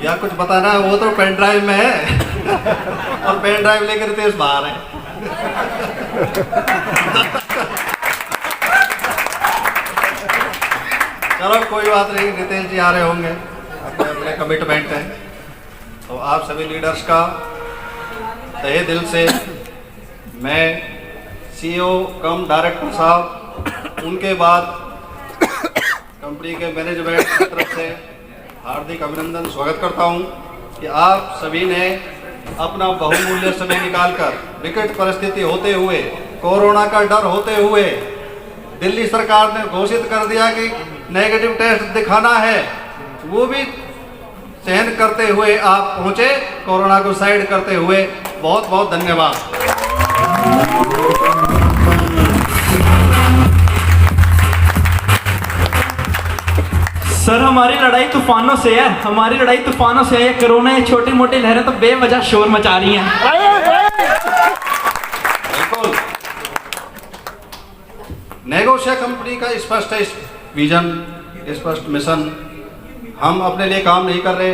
या कुछ बताना है वो तो पेन ड्राइव में है और पेन ड्राइव लेकर रितेश बाहर है। चलो कोई बात नहीं, रितेश जी आ रहे होंगे, अपने अपने कमिटमेंट है। तो आप सभी लीडर्स का तहे दिल से मैं सीईओ कम डायरेक्टर साहब, उनके बाद कंपनी के मैनेजमेंट की तरफ से हार्दिक अभिनंदन स्वागत करता हूं कि आप सभी ने अपना बहुमूल्य समय निकालकर विकट परिस्थिति होते हुए, कोरोना का डर होते हुए, दिल्ली सरकार ने घोषित कर दिया कि नेगेटिव टेस्ट दिखाना है, वो भी सहन करते हुए आप पहुंचे, कोरोना को साइड करते हुए। बहुत बहुत धन्यवाद। सर हमारी लड़ाई तूफानों से है, हमारी लड़ाई तूफानों से है। कोरोना ये छोटी मोटी लहरें तो बेवजह शोर मचा रही हैं। बिल्कुल, नेगोशिया कंपनी का स्पष्ट विजन, स्पष्ट मिशन। हम अपने लिए काम नहीं कर रहे,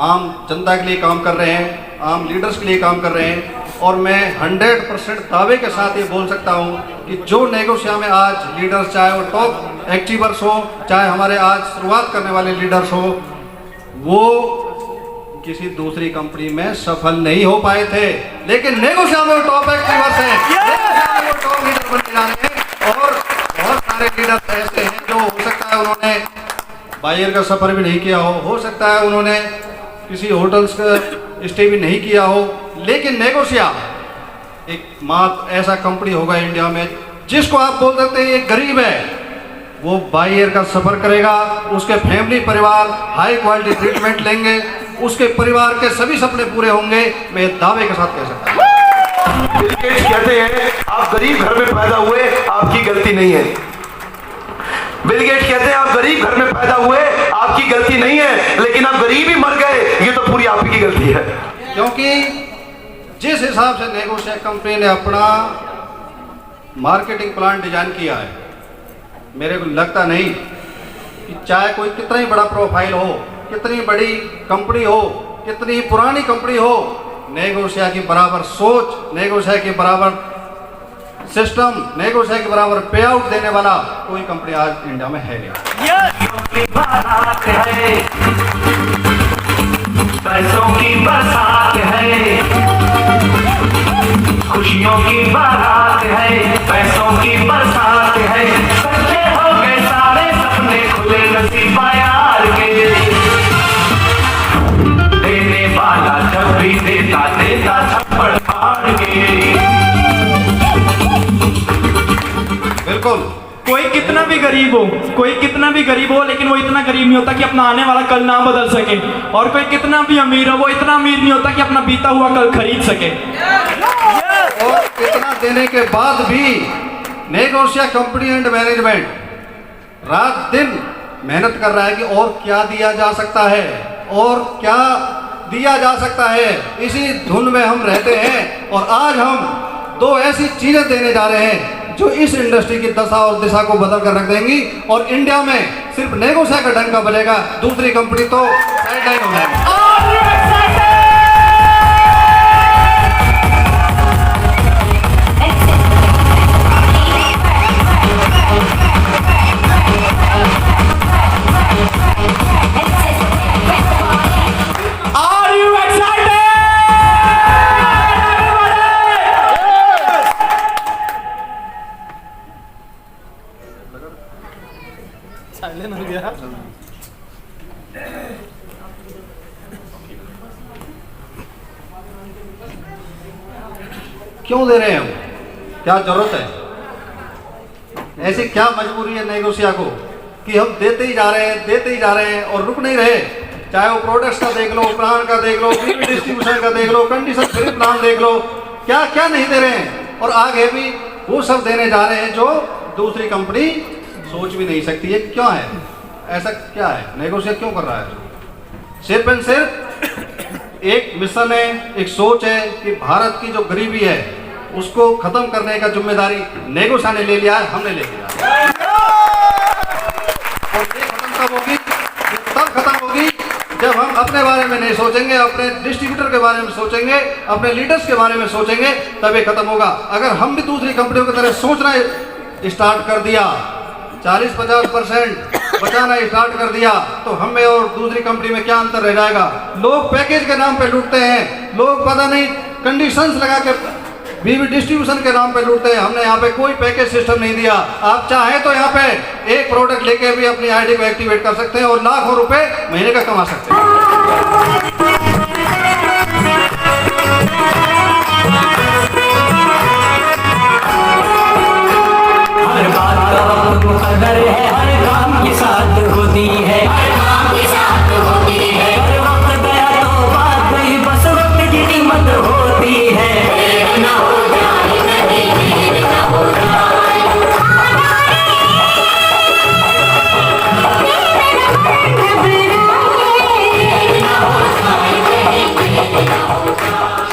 आम जनता के लिए काम कर रहे हैं, आम लीडर्स के लिए काम कर रहे हैं। और मैं 100% दावे के साथ ये बोल सकता हूँ कि जो नेगोशिया में आज लीडर्स, चाहे वो टॉप एक्टिवर्स हो, चाहे हमारे आज शुरुआत करने वाले लीडर्स हो, वो किसी दूसरी कंपनी में सफल नहीं हो पाए थे, लेकिन नेगोशिया में वो टॉप एक्टिवर्स हैं, वो टॉप लीडर बनने जा रहे हैं। और बहुत सारे लीडर्स ऐसे हैं जो हो सकता है उन्होंने बाहर का सफर भी नहीं किया हो सकता है उन्होंने किसी होटल्स का स्टे भी नहीं किया हो, लेकिन नेगोशिया एक मात्र ऐसा कंपनी होगा इंडिया में जिसको आप बोल सकते हैं ये गरीब है, वो बाई एयर का सफ़र करेगा, उसके फैमिली परिवार हाई क्वालिटी ट्रीटमेंट लेंगे, उसके परिवार के सभी सपने पूरे होंगे। मैं दावे के साथ कह सकता हूँ। बिल गेट्स कहते हैं आप गरीब घर में पैदा हुए, आपकी गलती नहीं है। बिल गेट्स कहते हैं आप गरीब घर में पैदा हुए, आपकी गलती नहीं है, लेकिन आप गरीब ही मर गए, ये तो पूरी आप ही की गलती है। क्योंकि जिस हिसाब से नेगोशिया कंपनी ने अपना मार्केटिंग प्लान डिजाइन किया है, मेरे को लगता नहीं कि चाहे कोई कितना ही बड़ा प्रोफाइल हो, कितनी बड़ी कंपनी हो, कितनी ही पुरानी कंपनी हो, नेगोशिया की बराबर सोच, नेगोशिया की बराबर सिस्टम, नेगोशिया के बराबर पे आउट देने वाला कोई कंपनी आज इंडिया में है नहीं। पैसों की बरसात है, खुशियों की बारात है, पैसों की बरसात है, सच्चे हो गए सारे सपने, खुले नसीबा यार के, देने वाला जब भी देता देता थप्पड़ फाड़ के। बिल्कुल। कोई कितना भी गरीब हो, कोई कितना भी गरीब हो, लेकिन वो इतना गरीब नहीं होता कि अपना आने वाला कल ना बदल सके, और कोई कितना भी अमीर हो, वो इतना अमीर नहीं होता कि अपना बीता हुआ कल खरीद सके। और इतना देने के बाद भी नेगोशिया कंपनी एंड मैनेजमेंट रात दिन मेहनत कर रहा है कि और क्या दिया जा सकता है, और क्या दिया जा सकता है। इसी धुन में हम रहते हैं, और आज हम दो ऐसी चीजें देने जा रहे हैं जो इस इंडस्ट्री की दशा और दिशा को बदल कर रख देंगी, और इंडिया में सिर्फ नेगोशिया का डंका बजेगा, दूसरी कंपनी तो साइडलाइन हो जाएगी। क्यों दे रहे हैं हम? क्या जरूरत है? ऐसी क्या मजबूरी है नेगोशिया को कि हम देते ही जा रहे हैं, देते ही जा रहे हैं और रुक नहीं रहे। चाहे वो प्रोडक्ट्स का देख लो, प्लान का देख लो, डिस्ट्रीब्यूशन का देख लो, कंडीशन फ्री प्लान देख लो, क्या क्या नहीं दे रहे हैं, और आगे भी वो सब देने जा रहे हैं जो दूसरी कंपनी सोच भी नहीं सकती है। क्यों है ऐसा? क्या है नेगोशिया क्यों कर रहा है? सिर्फ एंड सिर्फ एक मिशन है, एक सोच है कि भारत की जो गरीबी है उसको खत्म करने का जिम्मेदारी नेगोशिया ने ले लिया है, हमने ले लिया। और ये खत्म कब होगी? ये तब खत्म होगी जब हम अपने बारे में नहीं सोचेंगे, अपने डिस्ट्रीब्यूटर के बारे में सोचेंगे, अपने लीडर्स के बारे में सोचेंगे, तब ये खत्म होगा। अगर हम भी दूसरी कंपनियों की तरह सोचना स्टार्ट कर दिया, 40-50% बचाना स्टार्ट कर दिया, तो हमें और दूसरी कंपनी में क्या अंतर रह जाएगा? लोग पैकेज के नाम पे लूटते हैं, लोग पता नहीं कंडीशंस लगा के बीवी डिस्ट्रीब्यूशन के नाम पे लूटते हैं। हमने यहाँ पे कोई पैकेज सिस्टम नहीं दिया। आप चाहें तो यहाँ पे एक प्रोडक्ट लेके भी अपनी आईडी को एक्टिवेट कर सकते हैं और लाखों रुपए महीने का कमा सकते हैं। हर बात का मुकद्दर है, हर काम के साथ होती है, हर काम के साथ होती है। हर वक्त गया तो बात नहीं, बस वक्त की कीमत होती है। ना हो जाए कभी, ना हो जाए।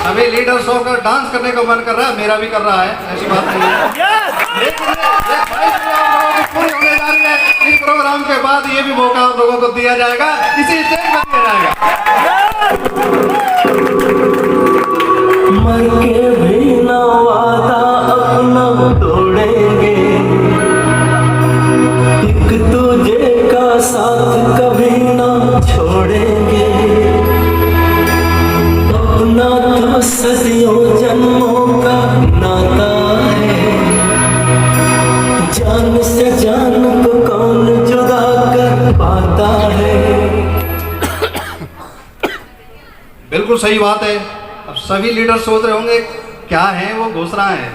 सभी लीडर्स होकर डांस करने का मन कर रहा है, मेरा भी कर रहा है, ऐसी बात नहीं है। लेकिन ये 22 प्रोग्राम पूरी होने जा रही है। इस प्रोग्राम के बाद ये भी मौका आप लोगों को दिया जाएगा, इसी स्टेज पर दिया जाएगा। मर के भी ना वादा अपना तोड़ेंगे, एक दूजे का साथ कभी ना छोड़ेंगे। अपना तो सदियों जन्मों का नाता है, जान से जान को कौन जुदा कर पाता है। बिल्कुल सही बात है। अब सभी लीडर सोच रहे होंगे क्या है वो घोषणा है,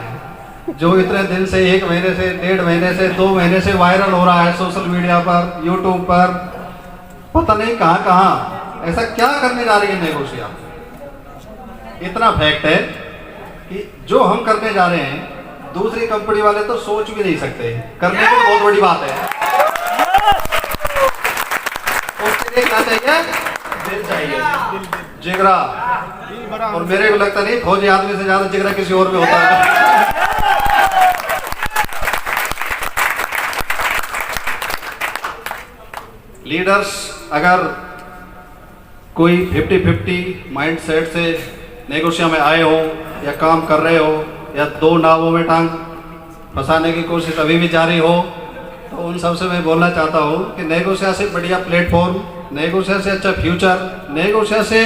जो इतने दिन से 1 महीने से 1.5 महीने से 2 महीने से वायरल हो रहा है सोशल मीडिया पर, यूट्यूब पर, पता नहीं कहाँ कहाँ, ऐसा क्या करने जा रही है नेगोशिया। इतना फैक्ट है कि जो हम करने जा रहे हैं दूसरी कंपनी वाले तो सोच भी नहीं सकते, करने की तो बहुत बड़ी बात है। उसके लिए क्या चाहिए? दिल चाहिए, जिगरा। और मेरे को लगता नहीं फौजी आदमी से ज्यादा जिगरा किसी और में होता है। लीडर्स अगर कोई 50-50 माइंड सेट से नेगोशिया में आए हो या काम कर रहे हो या 2 नावों में टांग फंसाने की कोशिश अभी भी जारी हो, तो उन सबसे मैं बोलना चाहता हूँ कि नेगोशिया से बढ़िया प्लेटफॉर्म, नेगोशिया से अच्छा फ्यूचर, नेगोशिया से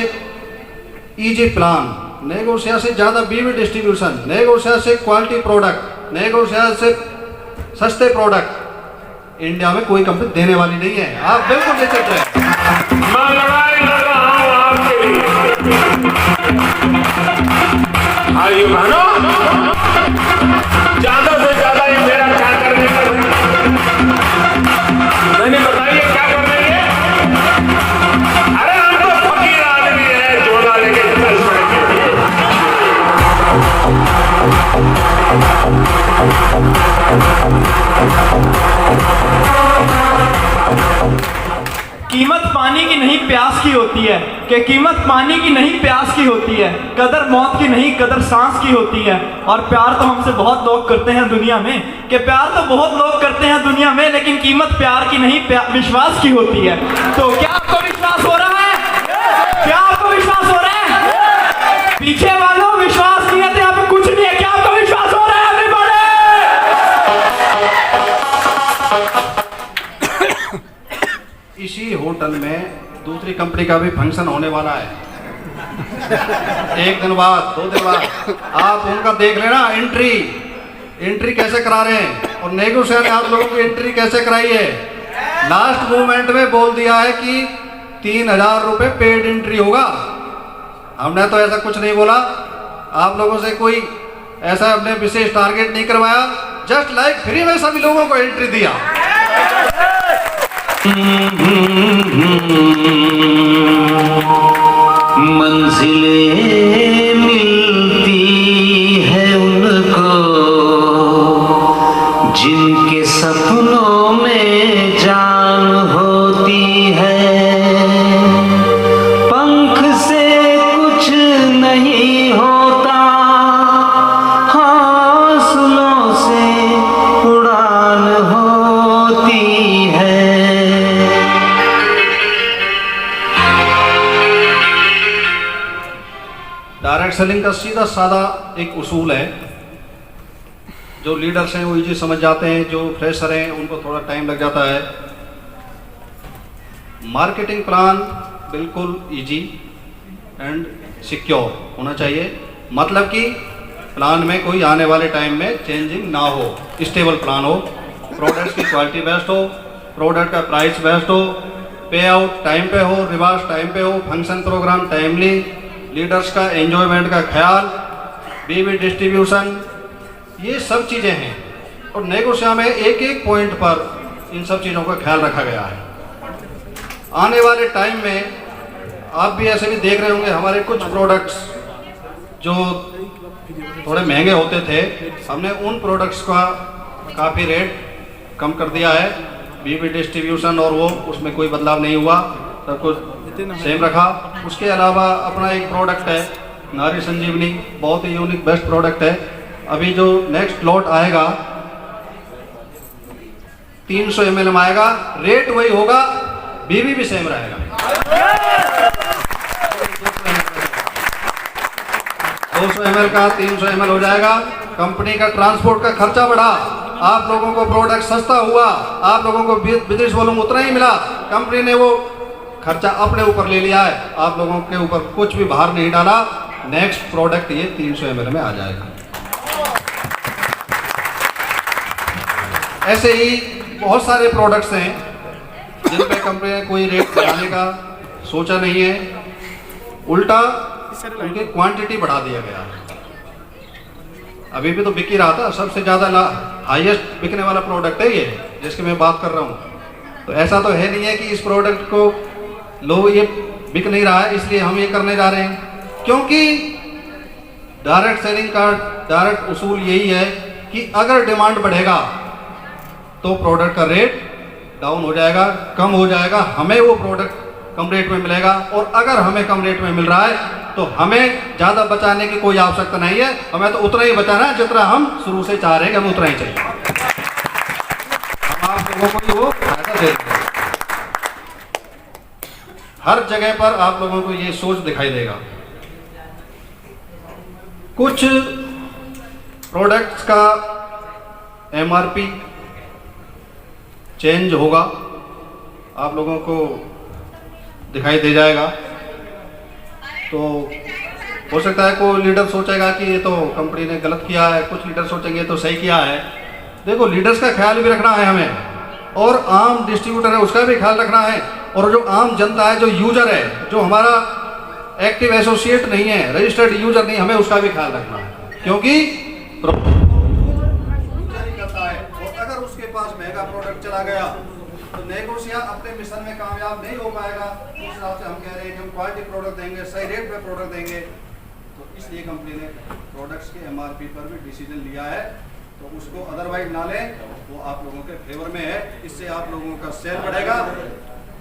इजी प्लान, नेगोशिया से ज़्यादा बीवी डिस्ट्रीब्यूशन, नेगोशिया से क्वालिटी प्रोडक्ट, नेगोशिया से सस्ते प्रोडक्ट इंडिया में कोई कंपनी देने वाली नहीं है। आप बिल्कुल निश्चित रहें। मैं लड़ाई लड़ रहा हूं आपके लिए। आइए बहनों, ज्यादा से ज्यादा ये मेरा क्या करने का मैंने बताइए क्या कर रही है। अरे हम तो फकीर आदमी है, झोला लेके चल पड़ेंगे। कीमत पानी की नहीं प्यास की होती है, कि कीमत पानी की नहीं प्यास की होती है, कदर मौत की नहीं कदर सांस की होती है। और प्यार तो हमसे बहुत लोग करते हैं दुनिया में, कि प्यार तो बहुत लोग करते हैं दुनिया में, लेकिन कीमत प्यार की नहीं विश्वास की होती है। तो क्या आपको विश्वास हो रहा है? क्या आपको विश्वास हो रहा है? पीछे वालों विश्वास नहीं है तो यहाँ पे कुछ नहीं है। क्या आपको विश्वास हो रहा है? इसी होटल में दूसरी कंपनी का भी फंक्शन होने वाला है 1 दिन बाद 2 दिन बाद। आप उनका देख लेना एंट्री कैसे करा रहे हैं, और नेगोशिएटर ने आप लोगों की एंट्री कैसे कराई है। लास्ट मोमेंट में बोल दिया है कि 3000 रुपये पेड एंट्री होगा। हमने तो ऐसा कुछ नहीं बोला, आप लोगों से कोई ऐसा हमने विशेष टारगेट नहीं करवाया, जस्ट लाइक फ्री में सभी लोगों को एंट्री दिया। मंजिलें मिलती है उनको जिनके सपनों में जान होती है। पंख से कुछ नहीं होता, हौसलों से उड़ान होती है। डायरेक्ट सेलिंग का सीधा साधा एक उसूल है, जो लीडर्स हैं वो इजी समझ जाते हैं, जो फ्रेशर हैं उनको थोड़ा टाइम लग जाता है। मार्केटिंग प्लान बिल्कुल इजी एंड सिक्योर होना चाहिए, मतलब कि प्लान में कोई आने वाले टाइम में चेंजिंग ना हो, स्टेबल प्लान हो, प्रोडक्ट्स की क्वालिटी बेस्ट हो, प्रोडक्ट का प्राइस बेस्ट हो, पे आउट टाइम पे हो, रिवार्स टाइम पे हो, फंक्शन प्रोग्राम टाइमली, लीडर्स का एंजॉयमेंट का ख्याल, बीवी डिस्ट्रीब्यूशन, ये सब चीज़ें हैं। और नेगोशिया में एक एक पॉइंट पर इन सब चीज़ों का ख्याल रखा गया है। आने वाले टाइम में आप भी ऐसे भी देख रहे होंगे, हमारे कुछ प्रोडक्ट्स जो थोड़े महंगे होते थे, हमने उन प्रोडक्ट्स का काफ़ी रेट कम कर दिया है। बीवी डिस्ट्रीब्यूशन और वो उसमें कोई बदलाव नहीं हुआ, सब कुछ सेम रखा। उसके अलावा अपना एक प्रोडक्ट है नारी संजीवनी, बहुत ही यूनिक बेस्ट प्रोडक्ट है। अभी जो नेक्स्ट लॉट आएगा 300 ml में आएगा, रेट वही होगा, बीवी भी सेम रहेगा। 200 ml का 300 ml हो जाएगा। कंपनी का ट्रांसपोर्ट का खर्चा बढ़ा, आप लोगों को प्रोडक्ट सस्ता हुआ, आप लोगों को बिजनेस वॉल्यूम उतना ही मिला, कंपनी ने वो खर्चा अपने ऊपर ले लिया है, आप लोगों के ऊपर कुछ भी बाहर नहीं डाला। नेक्स्ट प्रोडक्ट ये 300 ml में आ जाएगा। ऐसे ही बहुत सारे प्रोडक्ट्स हैं जिन पे कंपनी ने कोई रेट बढ़ाने का सोचा नहीं है, उल्टा उनकी क्वांटिटी बढ़ा दिया गया है। अभी भी तो बिक ही रहा था, सबसे ज़्यादा हाईएस्ट बिकने वाला प्रोडक्ट है ये जिसकी मैं बात कर रहा हूँ। तो ऐसा तो है नहीं है कि इस प्रोडक्ट को लो ये बिक नहीं रहा है इसलिए हम ये करने जा रहे हैं, क्योंकि डायरेक्ट सेलिंग का डायरेक्ट उसूल यही है कि अगर डिमांड बढ़ेगा तो प्रोडक्ट का रेट डाउन हो जाएगा, कम हो जाएगा, हमें वो प्रोडक्ट कम रेट में मिलेगा। और अगर हमें कम रेट में मिल रहा है तो हमें ज़्यादा बचाने की कोई आवश्यकता नहीं है, हमें तो उतना ही बचाना है जितना हम शुरू से चाह रहे हैं कि हमें उतना ही चाहिए। हम आप लोगों को वो फायदा दे देंगे। हर जगह पर आप लोगों को ये सोच दिखाई देगा। कुछ प्रोडक्ट्स का एमआरपी चेंज होगा, आप लोगों को दिखाई दे जाएगा। तो हो सकता है कोई लीडर सोचेगा कि ये तो कंपनी ने गलत किया है, कुछ लीडर सोचेंगे तो सही किया है। देखो, लीडर्स का ख्याल भी रखना है हमें, और आम डिस्ट्रीब्यूटर है उसका भी ख्याल रखना है, और जो आम जनता है, जो यूजर है, जो हमारा एक्टिव एसोसिएट नहीं है, रजिस्टर्ड यूजर नहीं, हमें उसका भी ख्याल रखना है, क्योंकि यूजर ही करता है। और अगर उसके पास महंगा प्रोडक्ट चला गया तो नेगोशिया अपने मिशन में कामयाब नहीं हो पाएगा। उस हिसाब से हम कह रहे हैं कि हम क्वालिटी प्रोडक्ट देंगे, सही रेट पे प्रोडक्ट देंगे। तो इसलिए कंपनी ने प्रोडक्ट्स के एमआरपी पर भी डिसीजन लिया है। तो उसको अदरवाइज ना लें, वो आप लोगों के फेवर में है। इससे आप लोगों का सेल बढ़ेगा,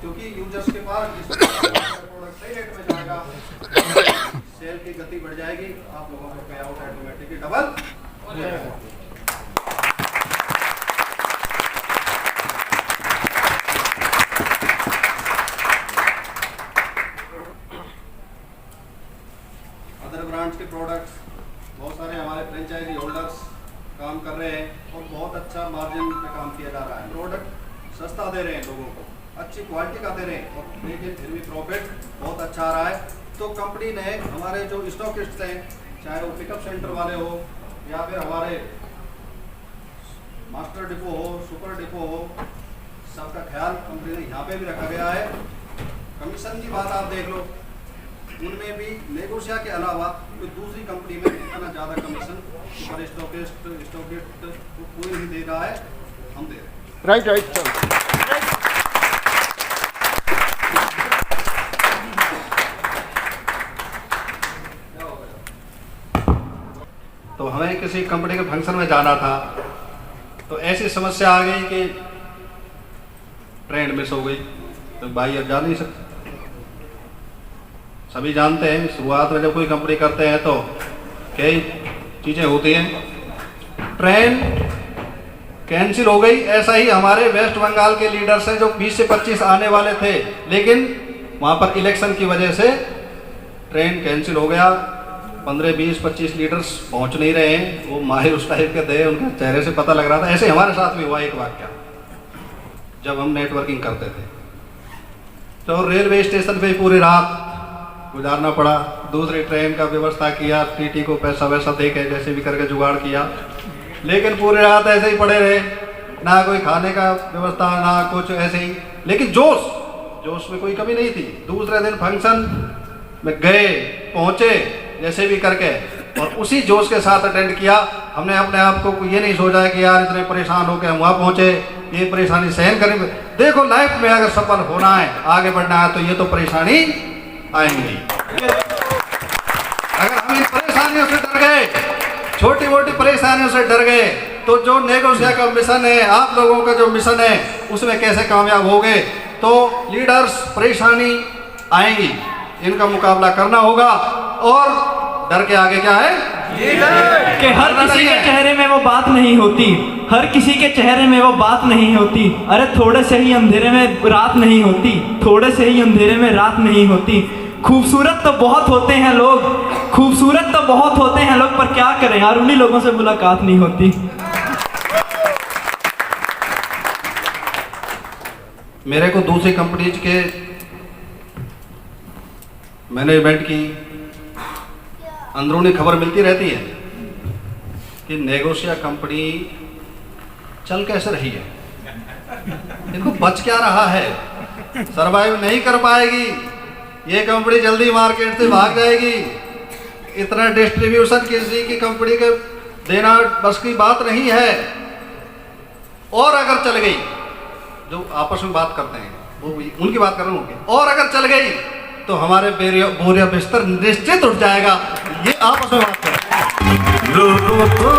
क्योंकि यूजर्स के पास प्रोडक्ट सही रेट में जाएगा, सेल की गति बढ़ जाएगी, आप लोगों का पे आउट ऑटोमेटिकली डबल हो जाएगा। ब्रांड्स के प्रोडक्ट्स बहुत सारे हमारे फ्रेंचाइजी होल्डर्स काम कर रहे हैं और बहुत अच्छा मार्जिन पे काम किया जा रहा है। प्रोडक्ट सस्ता दे रहे हैं लोगों को, अच्छी क्वालिटी का दे रहे हैं, और लेकिन फिर भी प्रॉफिट बहुत अच्छा आ रहा है। तो कंपनी ने हमारे जो स्टॉकिस्ट्स हैं, चाहे वो पिकअप सेंटर वाले हो या फिर हमारे मास्टर डिपो हो, सुपर डिपो हो, सबका ख्याल कंपनी ने यहाँ पे भी रखा गया है। कमीशन की बात आप देख लो, उनमें भी नेगोशिया के अलावा कोई दूसरी कंपनी में इतना ज़्यादा कमीशन पर स्टॉकिस्ट कोई नहीं दे रहा है, हम दे रहे हैं। राइट तो हमें किसी कंपनी के फंक्शन में जाना था, तो ऐसी समस्या आ गई कि ट्रेन मिस हो गई, तो भाई अब जा नहीं सकते। सभी जानते हैं शुरुआत में जब कोई कंपनी करते हैं तो कई चीज़ें होती हैं। ट्रेन कैंसिल हो गई। ऐसा ही हमारे वेस्ट बंगाल के लीडर्स हैं जो 20 से 25 आने वाले थे, लेकिन वहाँ पर इलेक्शन की वजह से ट्रेन कैंसिल हो गया। 15, 20, 25 लीडर्स पहुँच नहीं रहे हैं। वो माहिर उस टाइप के थे, उनके चेहरे से पता लग रहा था। ऐसे हमारे साथ भी हुआ एक वाक्या जब हम नेटवर्किंग करते थे, तो रेलवे स्टेशन पे पूरी रात गुजारना पड़ा। दूसरी ट्रेन का व्यवस्था किया, टीटी को पैसा वैसा दे के जैसे भी करके जुगाड़ किया, लेकिन पूरी रात ऐसे ही पड़े रहे, ना कोई खाने का व्यवस्था ना कुछ, ऐसे ही। लेकिन जोश में कोई कमी नहीं थी। दूसरे दिन फंक्शन में गए, पहुँचे जैसे भी करके, और उसी जोश के साथ अटेंड किया। हमने अपने आप को ये नहीं सोचा कि यार इतने परेशान होकर हम वहाँ पहुँचे, ये परेशानी सहन करेंगे। देखो, लाइफ में अगर सफल होना है, आगे बढ़ना है, तो ये तो परेशानी आएंगी। अगर हम इन परेशानियों से डर गए, छोटी मोटी परेशानियों से डर गए, तो जो नेगोशिया का मिशन है, आप लोगों का जो मिशन है, उसमें कैसे कामयाब होगे। तो लीडर्स, परेशानी आएंगी, इनका मुकाबला करना होगा। और डर के आगे क्या है कि हर किसी के चेहरे में वो बात नहीं होती, हर किसी के चेहरे में वो बात नहीं होती। अरे थोड़े से ही अंधेरे में रात नहीं होती, थोड़े से ही अंधेरे में रात नहीं होती। खूबसूरत तो बहुत होते हैं लोग, खूबसूरत तो बहुत होते हैं लोग, पर क्या करें यार, उन्हीं लोगों से मुलाकात नहीं होती। मेरे को दूसरी कंपनीज के मैनेजमेंट की अंदरूनी खबर मिलती रहती है कि नेगोशिया कंपनी चल कैसे रही है, इनको बच क्या रहा है, सरवाइव नहीं कर पाएगी, ये कंपनी जल्दी मार्केट से भाग जाएगी। इतना डिस्ट्रीब्यूशन किसी की कंपनी के देना बस की बात नहीं है। और अगर चल गई, जो आपस में बात करते हैं वो उनकी बात कर रहा हूँ, और अगर चल गई तो हमारे बोरिया बिस्तर निश्चित उठ जाएगा। ये आपस में बात करें। लोगों को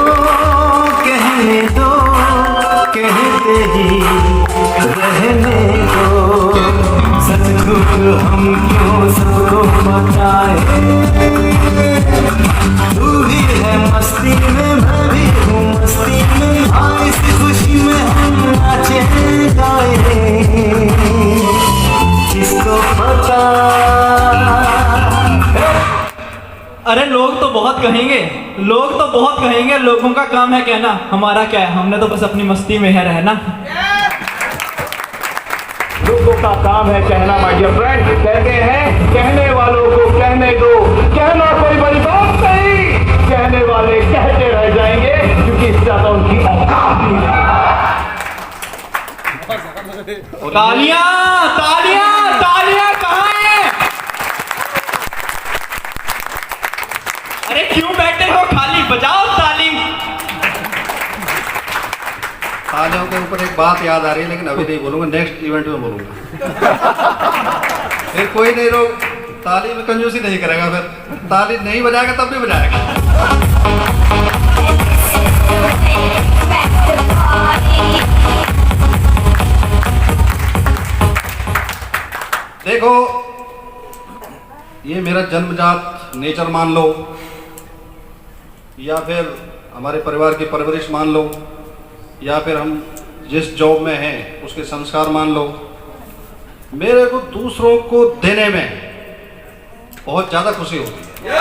कहने दो, कहते ही रहने दो, सच दुख हम क्यों सबको बताए। तू भी है मस्ती में, मैं भी हूँ मस्ती में, भाई इस खुशी में हम नाचे गाए। किसको पता। अरे लोग तो बहुत कहेंगे, लोग तो बहुत कहेंगे, लोगों का काम है कहना, हमारा क्या है, हमने तो बस अपनी मस्ती में है रहना। लोगों का काम है कहना माय डियर फ्रेंड। कहते हैं कहने वालों को कहने दो, कहना कोई बड़ी बात नहीं, कहने वाले कहते रह जाएंगे क्योंकि इससे ज्यादा उनकी औकात नहीं। तालियां तालियां तालियां कहाँ हैं? अरे क्यों बैठे हो खाली, बजाओ ताली। तालियों के ऊपर एक बात याद आ रही है, लेकिन अभी नहीं बोलूंगा, नेक्स्ट इवेंट में बोलूंगा। फिर कोई नहीं, लोग ताली में कंजूसी नहीं करेगा, फिर ताली नहीं बजाएगा तब भी बजाएगा। देखो, ये मेरा जन्मजात नेचर मान लो, या फिर हमारे परिवार की परवरिश मान लो, या फिर हम जिस जॉब में हैं उसके संस्कार मान लो, मेरे को दूसरों को देने में बहुत ज़्यादा खुशी होती है।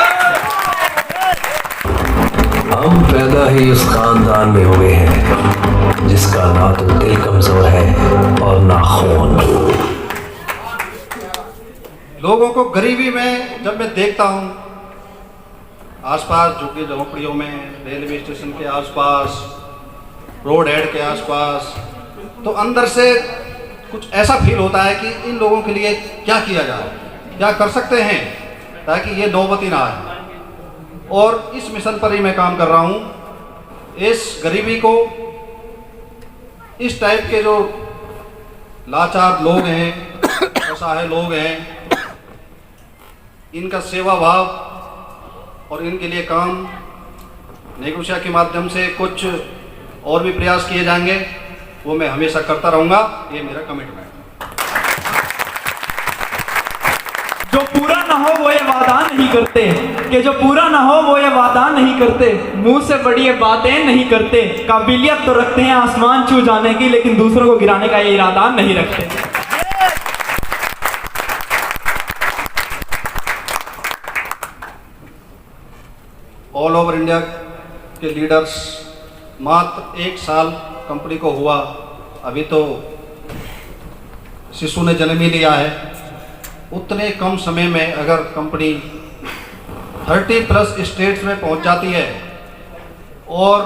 हम पैदा ही उस खानदान में हुए हैं जिसका ना तो दिल कमजोर है और ना खून। लोगों को गरीबी में जब मैं देखता हूँ, आसपास झुग्गी झोंपड़ियों में, रेलवे स्टेशन के आसपास, रोड हेड के आसपास, तो अंदर से कुछ ऐसा फील होता है कि इन लोगों के लिए क्या किया जाए, क्या कर सकते हैं ताकि ये नौबत ही ना आए। और इस मिशन पर ही मैं काम कर रहा हूँ। इस गरीबी को, इस टाइप के जो लाचार लोग हैं, असहाय लोग हैं, इनका सेवा भाव और इनके लिए काम नेगोशिया के माध्यम से कुछ और भी प्रयास किए जाएंगे, वो मैं हमेशा करता रहूँगा। ये मेरा कमिटमेंट। जो पूरा ना हो वो ये वादा नहीं करते, कि जो पूरा ना हो वो ये वादा नहीं करते, मुंह से बड़ी ये बातें नहीं करते, काबिलियत तो रखते हैं आसमान छू जाने की, लेकिन दूसरों को गिराने का ये इरादा नहीं रखते। ऑल ओवर इंडिया के लीडर्स, मात्र 1 साल कंपनी को हुआ, अभी तो शिशु ने जन्म ही लिया है। उतने कम समय में अगर कंपनी 30+ स्टेट्स में पहुंच जाती है और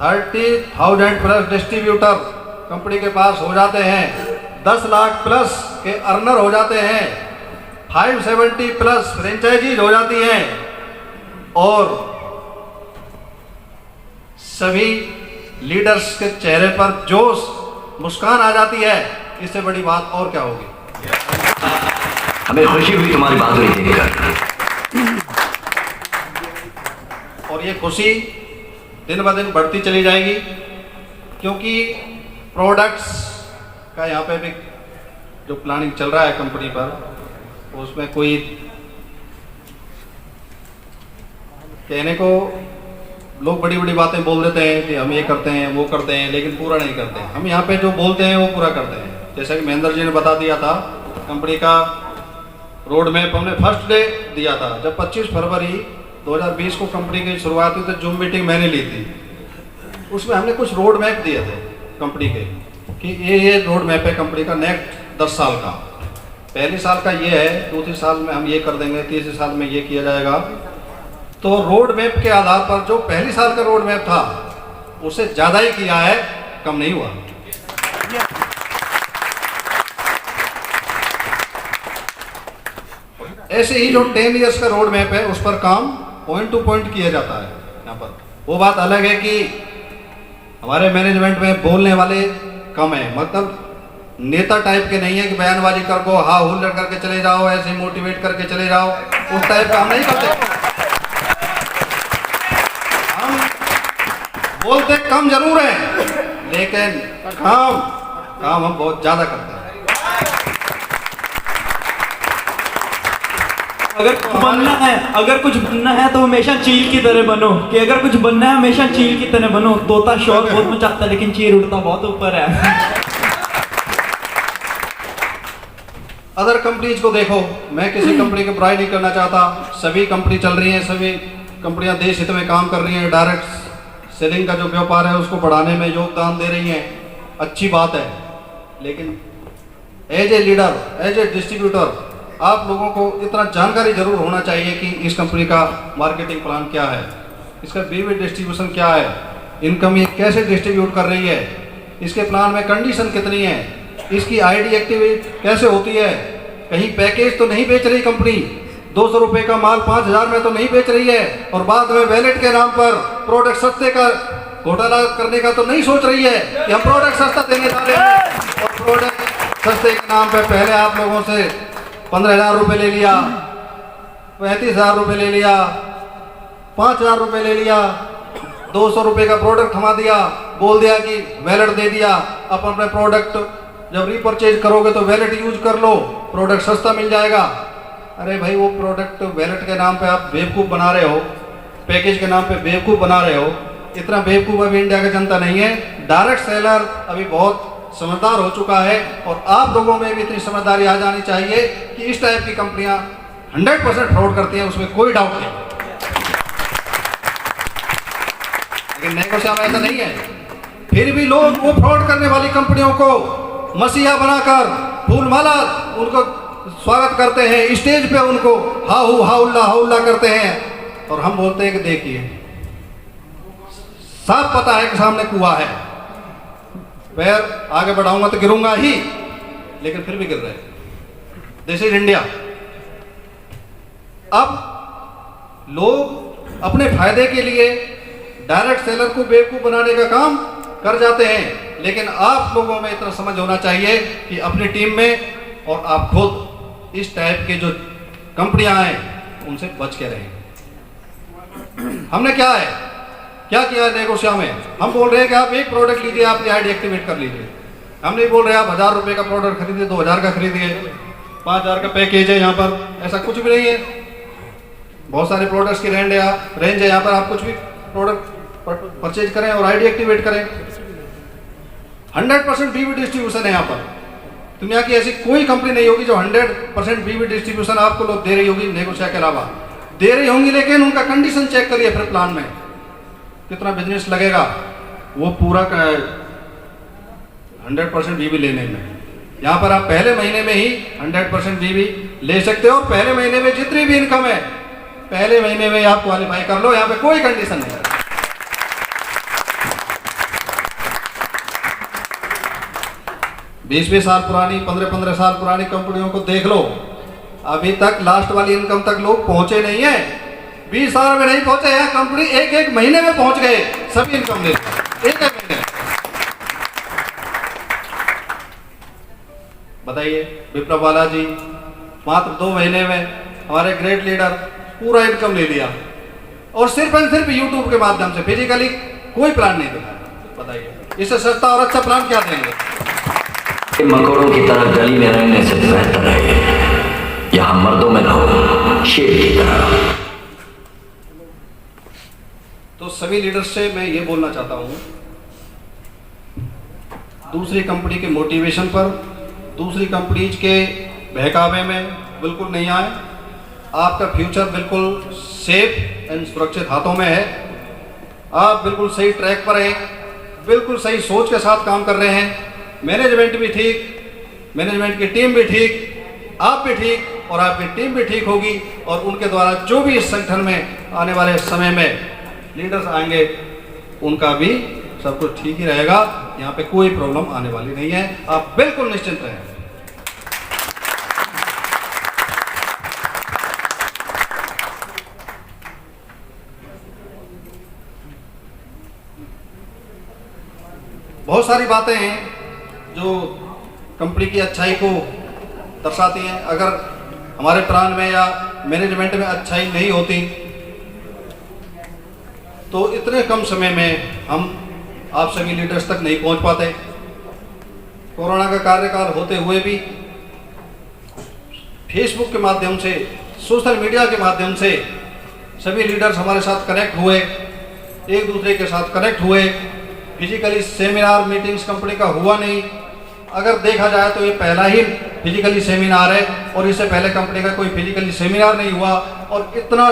30,000+ डिस्ट्रीब्यूटर कंपनी के पास हो जाते हैं, 10 लाख+ के अर्नर हो जाते हैं, 570+ फ्रेंचाइजीज हो जाती हैं, और सभी लीडर्स के चेहरे पर जोश, मुस्कान आ जाती है, इससे बड़ी बात और क्या होगी। हमें खुशी हुई तुम्हारी बहादुरी देखकर, और ये खुशी दिन ब दिन बढ़ती चली जाएगी, क्योंकि प्रोडक्ट्स का यहाँ पे भी जो प्लानिंग चल रहा है कंपनी पर, उसमें कोई कहने को लोग बड़ी बड़ी बातें बोल देते हैं कि हम ये करते हैं, वो करते हैं, लेकिन पूरा नहीं करते हैं। हम यहाँ पे जो बोलते हैं वो पूरा करते हैं। जैसा कि महेंद्र जी ने बता दिया था, कंपनी का रोड मैप हमने फर्स्ट डे दिया था, जब 25 फरवरी 2020 को कंपनी की शुरुआत हुई, तो जूम मीटिंग मैंने ली थी। उसमें हमने कुछ रोड मैप दिए थे कंपनी के, कि ये रोड मैप है कंपनी का नेक्स्ट 10 साल का। पहले साल का ये है, दूसरे साल में हम ये कर देंगे, तीसरे साल में ये किया जाएगा। तो रोड मैप के आधार पर जो पहली साल का रोड मैप था, उससे ज़्यादा ही किया है, कम नहीं हुआ। ऐसे ही जो 10 इयर्स का रोड मैप है, उस पर काम पॉइंट टू पॉइंट किया जाता है यहाँ पर। वो बात अलग है कि हमारे मैनेजमेंट में बोलने वाले कम है, मतलब नेता टाइप के नहीं है कि बयानबाजी कर को हाँ हुल्लड़ करके चले जाओ, ऐसे मोटिवेट करके चले जाओ, उस टाइप का हम नहीं करते। हम बोलते कम जरूर हैं, लेकिन काम हम बहुत ज्यादा करते हैं। अगर कुछ बनना है तो हमेशा चील की तरह बनो, कि अगर कुछ बनना है हमेशा चील की तरह बनो। तोता शौक बहुत मचाता है लेकिन चील उड़ता बहुत ऊपर है। अदर कंपनीज को देखो, मैं किसी कंपनी की बुराई नहीं करना चाहता, सभी कंपनी चल रही हैं, सभी कंपनियां देश हित में काम कर रही हैं, डायरेक्ट सेलिंग का जो व्यापार है उसको बढ़ाने में योगदान दे रही हैं, अच्छी बात है। लेकिन as a leader, as a distributor, आप लोगों को इतना जानकारी जरूर होना चाहिए कि इस कंपनी का मार्केटिंग प्लान क्या है, इसका बीवी डिस्ट्रीब्यूशन क्या है, इनकम ये कैसे डिस्ट्रीब्यूट कर रही है, इसके प्लान में कंडीशन कितनी है, इसकी आईडी एक्टिवेट कैसे होती है, कहीं पैकेज तो नहीं बेच रही कंपनी, 200 रुपये का माल 5000 में तो नहीं बेच रही है, और बाद में वैलेट के नाम पर प्रोडक्ट सस्ते का घोटाला करने का तो नहीं सोच रही है कि हम प्रोडक्ट सस्ता देने जा रहे हैं, और प्रोडक्ट सस्ते के नाम पर पहले आप लोगों से 15,000 रुपये ले लिया, 35,000 रुपये ले लिया, 5,000 रुपये ले लिया, 200 रुपये का प्रोडक्ट थमा दिया, बोल दिया कि वैलेट दे दिया, अब अपने प्रोडक्ट जब रीपरचेज करोगे तो वैलेट यूज कर लो, प्रोडक्ट सस्ता मिल जाएगा। अरे भाई, वो प्रोडक्ट वैलेट के नाम पे आप बेवकूफ़ बना रहे हो, पैकेज के नाम पे बेवकूफ़ बना रहे हो। इतना बेवकूफ़ अभी इंडिया की जनता नहीं है, डायरेक्ट सेलर अभी बहुत समझदार हो चुका है, और आप लोगों में भी इतनी समझदारी आ जानी चाहिए कि इस टाइप की कंपनियां 100% फ्रॉड करती हैं, उसमें कोई डाउट नहीं। लेकिन नेगोशिया में ऐसा नहीं है, फिर भी लोग वो फ्रॉड करने वाली कंपनियों को मसीहा बनाकर फूलमाला उनको स्वागत करते हैं, स्टेज पे उनको हाउल्ला करते हैं, और हम बोलते हैं कि देखिए साफ पता है कि सामने कुआं है, पैर आगे बढ़ाऊंगा तो गिरूंगा ही, लेकिन फिर भी गिर रहे हैं। This is India. अब लोग अपने फायदे के लिए डायरेक्ट सेलर को बेवकूफ बनाने का काम कर जाते हैं, लेकिन आप लोगों में इतना समझ होना चाहिए कि अपनी टीम में और आप खुद इस टाइप के जो कंपनियां हैं उनसे बच के रहें। हमने क्या किया है नेगोशिया में? हम बोल रहे हैं कि आप एक प्रोडक्ट लीजिए, आपकी आईडी एक्टिवेट कर लीजिए। हम नहीं बोल रहे आप 1000 रुपये का प्रोडक्ट खरीदिए, 2000 का खरीदिए, 5000 का पैकेज है यहाँ पर, ऐसा कुछ भी नहीं है। बहुत सारे प्रोडक्ट्स की रेंज है यहाँ पर, आप कुछ भी प्रोडक्ट परचेज करें और आईडी एक्टिवेट करें। 100% बीवी डिस्ट्रीब्यूशन है यहाँ पर। दुनिया की ऐसी कोई कंपनी नहीं होगी जो 100% बीवी डिस्ट्रीब्यूशन आपको लोग दे रही होगी, नेगोशिया के अलावा दे रही होंगी, लेकिन उनका कंडीशन चेक करिए फिर प्लान में कितना बिजनेस लगेगा वो पूरा 100% बीवी लेने में। यहाँ पर आप पहले महीने में ही 100% बीवी ले सकते हो, और पहले महीने में जितनी भी इनकम है पहले महीने में आप क्वालिफाई कर लो, यहाँ पे कोई कंडीशन नहीं है। 20-20 साल पुरानी, 15-15 साल पुरानी कंपनियों को देख लो, अभी तक लास्ट वाली इनकम तक लोग पहुंचे नहीं है। 20 साल में नहीं पहुंचे हैं, कंपनी एक महीने में पहुंच गए सभी इनकम ले, एक महीने। बताइए, विप्लव बालाजी मात्र 2 महीने में, हमारे ग्रेट लीडर पूरा इनकम ले लिया, और सिर्फ एंड सिर्फ यूट्यूब के माध्यम से, फिजिकली कोई प्लान नहीं दिया। बताइए, इससे सस्ता और अच्छा प्लान क्या देंगे? मकोड़ों की तरह गली में रहने से बेहतर है यहाँ मर्दों में रहो, शेर की तरह। तो सभी लीडर्स से मैं ये बोलना चाहता हूँ, दूसरी कंपनी के मोटिवेशन पर, दूसरी कंपनीज के बहकावे में बिल्कुल नहीं आए। आपका फ्यूचर बिल्कुल सेफ एंड सुरक्षित हाथों में है। आप बिल्कुल सही ट्रैक पर हैं, बिल्कुल सही सोच के साथ काम कर रहे हैं। मैनेजमेंट भी ठीक, मैनेजमेंट की टीम भी ठीक, आप भी ठीक, और आपकी टीम भी ठीक होगी, और उनके द्वारा जो भी इस संगठन में आने वाले समय में लीडर्स आएंगे उनका भी सब कुछ ठीक ही रहेगा। यहाँ पे कोई प्रॉब्लम आने वाली नहीं है, आप बिल्कुल निश्चिंत रहें। बहुत सारी बातें हैं जो कंपनी की अच्छाई को दर्शाती हैं। अगर हमारे प्लान में या मैनेजमेंट में अच्छाई नहीं होती तो इतने कम समय में हम आप सभी लीडर्स तक नहीं पहुंच पाते। कोरोना का कार्यकाल होते हुए भी फेसबुक के माध्यम से, सोशल मीडिया के माध्यम से सभी लीडर्स हमारे साथ कनेक्ट हुए, एक दूसरे के साथ कनेक्ट हुए। फिजिकली सेमिनार मीटिंग्स कंपनी का हुआ नहीं। अगर देखा जाए तो ये पहला ही फिजिकली सेमिनार है और इससे पहले कंपनी का कोई फिजिकली सेमिनार नहीं हुआ। और इतना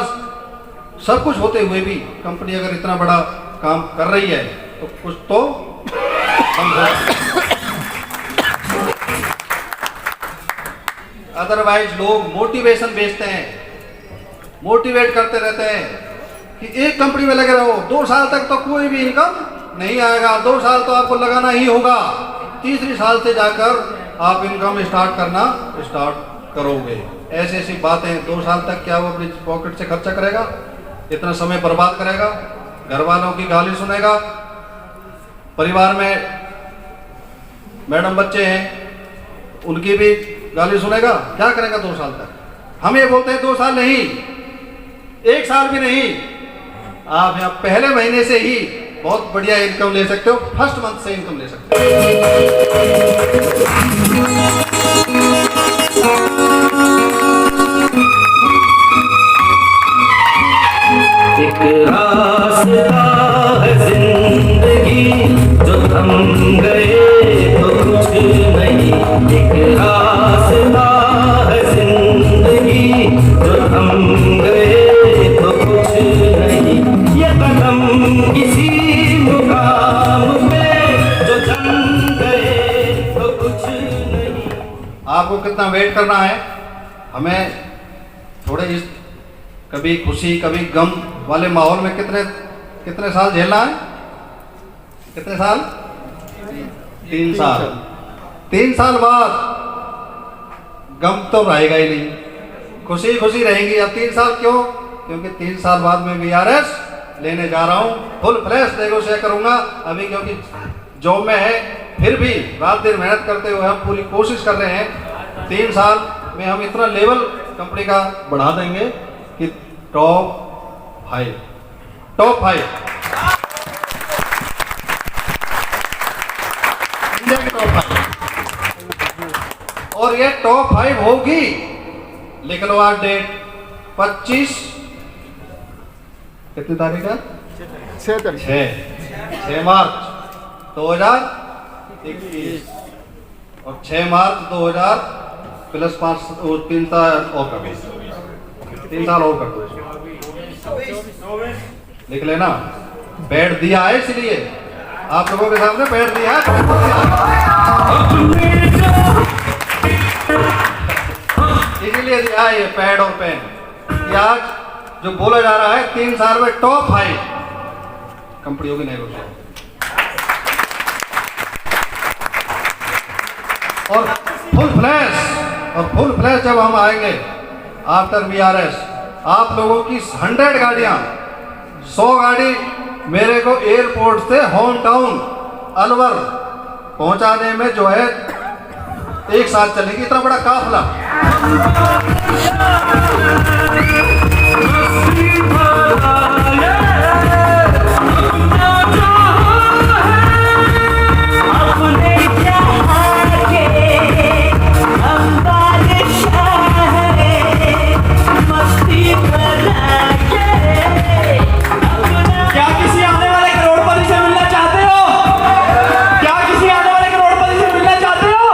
सब कुछ होते हुए भी कंपनी अगर इतना बड़ा काम कर रही है तो कुछ तो अदरवाइज लोग मोटिवेशन बेचते हैं, मोटिवेट करते रहते हैं कि एक कंपनी में लगे रहो, 2 साल तक तो कोई भी इनकम नहीं आएगा, 2 साल तो आपको लगाना ही होगा, तीसरी साल से जाकर आप इनकम स्टार्ट करोगे। ऐसी ऐसी बातें। 2 साल तक क्या वो अपनी पॉकेट से खर्चा करेगा, इतना समय बर्बाद करेगा, घर वालों की गाली सुनेगा, परिवार में मैडम बच्चे हैं उनकी भी गाली सुनेगा, क्या करेगा 2 साल तक? हम ये बोलते हैं 2 साल नहीं, 1 साल भी नहीं, आप यहाँ पहले महीने से ही बहुत बढ़िया इनकम ले सकते हो, फर्स्ट मंथ से इनकम ले सकते एक रास्ता है जिंदगी जो थम गए तो कुछ नहीं, एक रास्ता है जिंदगी जो थम गए तो कुछ नहीं, ये कदम किसी मुकाम पे जो जम गए तो कुछ नहीं। आपको कितना वेट करना है? हमें थोड़े इस कभी खुशी कभी गम वाले माहौल में कितने साल झेलना है? कितने साल? 3 साल। 3 साल बाद गम तो रहेगा ही नहीं, खुशी खुशी रहेंगी। अब 3 साल क्यों? क्योंकि 3 साल बाद में VRS लेने जा रहा हूँ, फुल फ्लैश नेगोशिएट करूंगा। अभी क्योंकि जॉब में है, फिर भी रात दिन मेहनत करते हुए हम पूरी कोशिश कर रहे हैं। 3 साल में हम इतना लेवल कंपनी का बढ़ा देंगे कि टॉप 5 इंडिया की टॉप 5। और ये टॉप 5 होगी, लिख लो आज डेट, 25 कितनी तारीख है? 6 मार्च 2021 और 6 मार्च 2000 प्लस 5 और 3 साल और कर दो, 3 साल और कर दो। लिख लेना, बैठ दिया है इसलिए आप लोगों के सामने बैठ दिया है, इसीलिए दिया है ये पैड और पेन कि आज जो बोला जा रहा है 3 साल में टॉप 5 कंपनियों की नेगोशिएशन। और फुल फ्लैश जब हम आएंगे आफ्टर VRS, आप लोगों की 100 गाड़ियां, 100 गाड़ी मेरे को एयरपोर्ट से होम टाउन अलवर पहुंचाने में जो है 1 साथ चलेगी, इतना बड़ा काफिला। क्या किसी आने वाले करोड़पति से मिलना चाहते हो? क्या किसी आने वाले करोड़पति से मिलना चाहते हो?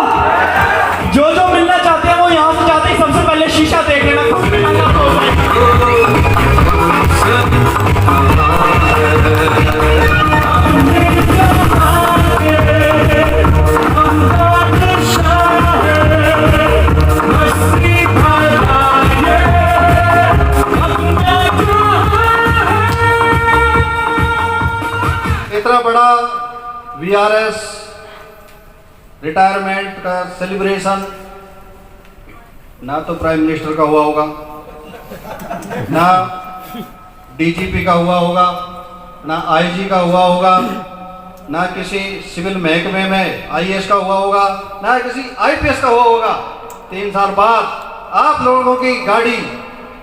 जो मिलना चाहते हैं वो यहाँ से जाते ही सबसे पहले शीशा देख लेना। इतना बड़ा VRS रिटायरमेंट का सेलिब्रेशन ना तो प्राइम मिनिस्टर का हुआ होगा, ना DGP का हुआ होगा, ना IG का हुआ होगा, ना किसी सिविल महकमे में आईएएस का हुआ होगा, ना किसी आईपीएस का हुआ होगा। 3 साल बाद आप लोगों की गाड़ी,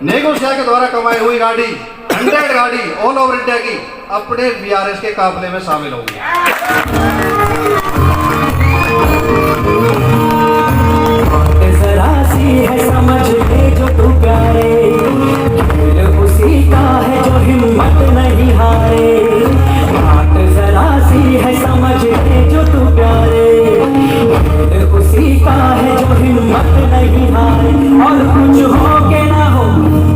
नेगोशिया के द्वारा कमाई हुई गाड़ी, 100 गाड़ी ऑल ओवर इंडिया की अपने बीआरएस के काफिले में शामिल होगी। जरा सी है समझ ले जो तू प्यारे, खेल उसी का है जो हिम्मत नहीं हारे। बात जरा सी है समझ ले जो तू प्यारे, खेल उसी का है जो हिम्मत नहीं हारे। और कुछ हो के ना हो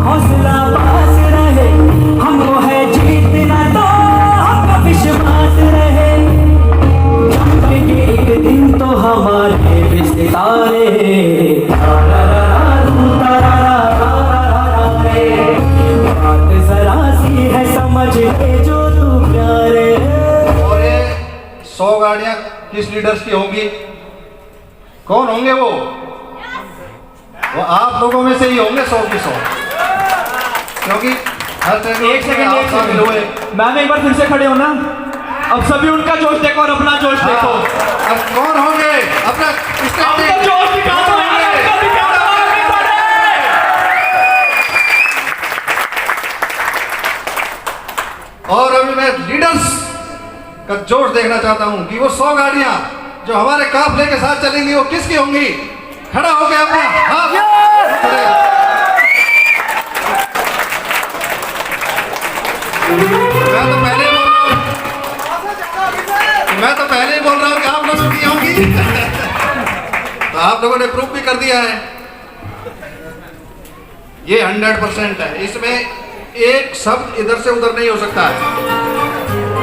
हौसला पास रहे, हमको है जीतना तो हमको विश्वास रहे। एक दिन तो हमारे भी सितारे, बात जरा सी है समझ ले जो तू प्यारे। और ये 100 गाड़ियां किस लीडर्स की होंगी? कौन होंगे वो आप लोगों में से ही होंगे 100 की 100, क्योंकि हर तरह एक सेकंड शामिल हुए। मैम एक बार फिर से खड़े हो ना। अब सभी उनका जोश देखो और अपना जोश देखो। अब कौन होंगे अपना अपना जोश दिखाओ, अपना दिखाओ, आगे बढ़े। और अभी मैं लीडर्स का जोश देखना चाहता हूं कि वो 100 गाड़ियां जो हमारे काफिले के साथ चलेंगी वो किसकी होंगी? खड़ा हो गया अपना हाथ। मैं तो पहले ही बोल रहा हूं कि आप लोगों की होंगी। तो आप लोगों ने प्रूफ भी कर दिया है, ये 100% है। इसमें एक शब्द इधर से उधर नहीं हो सकता है।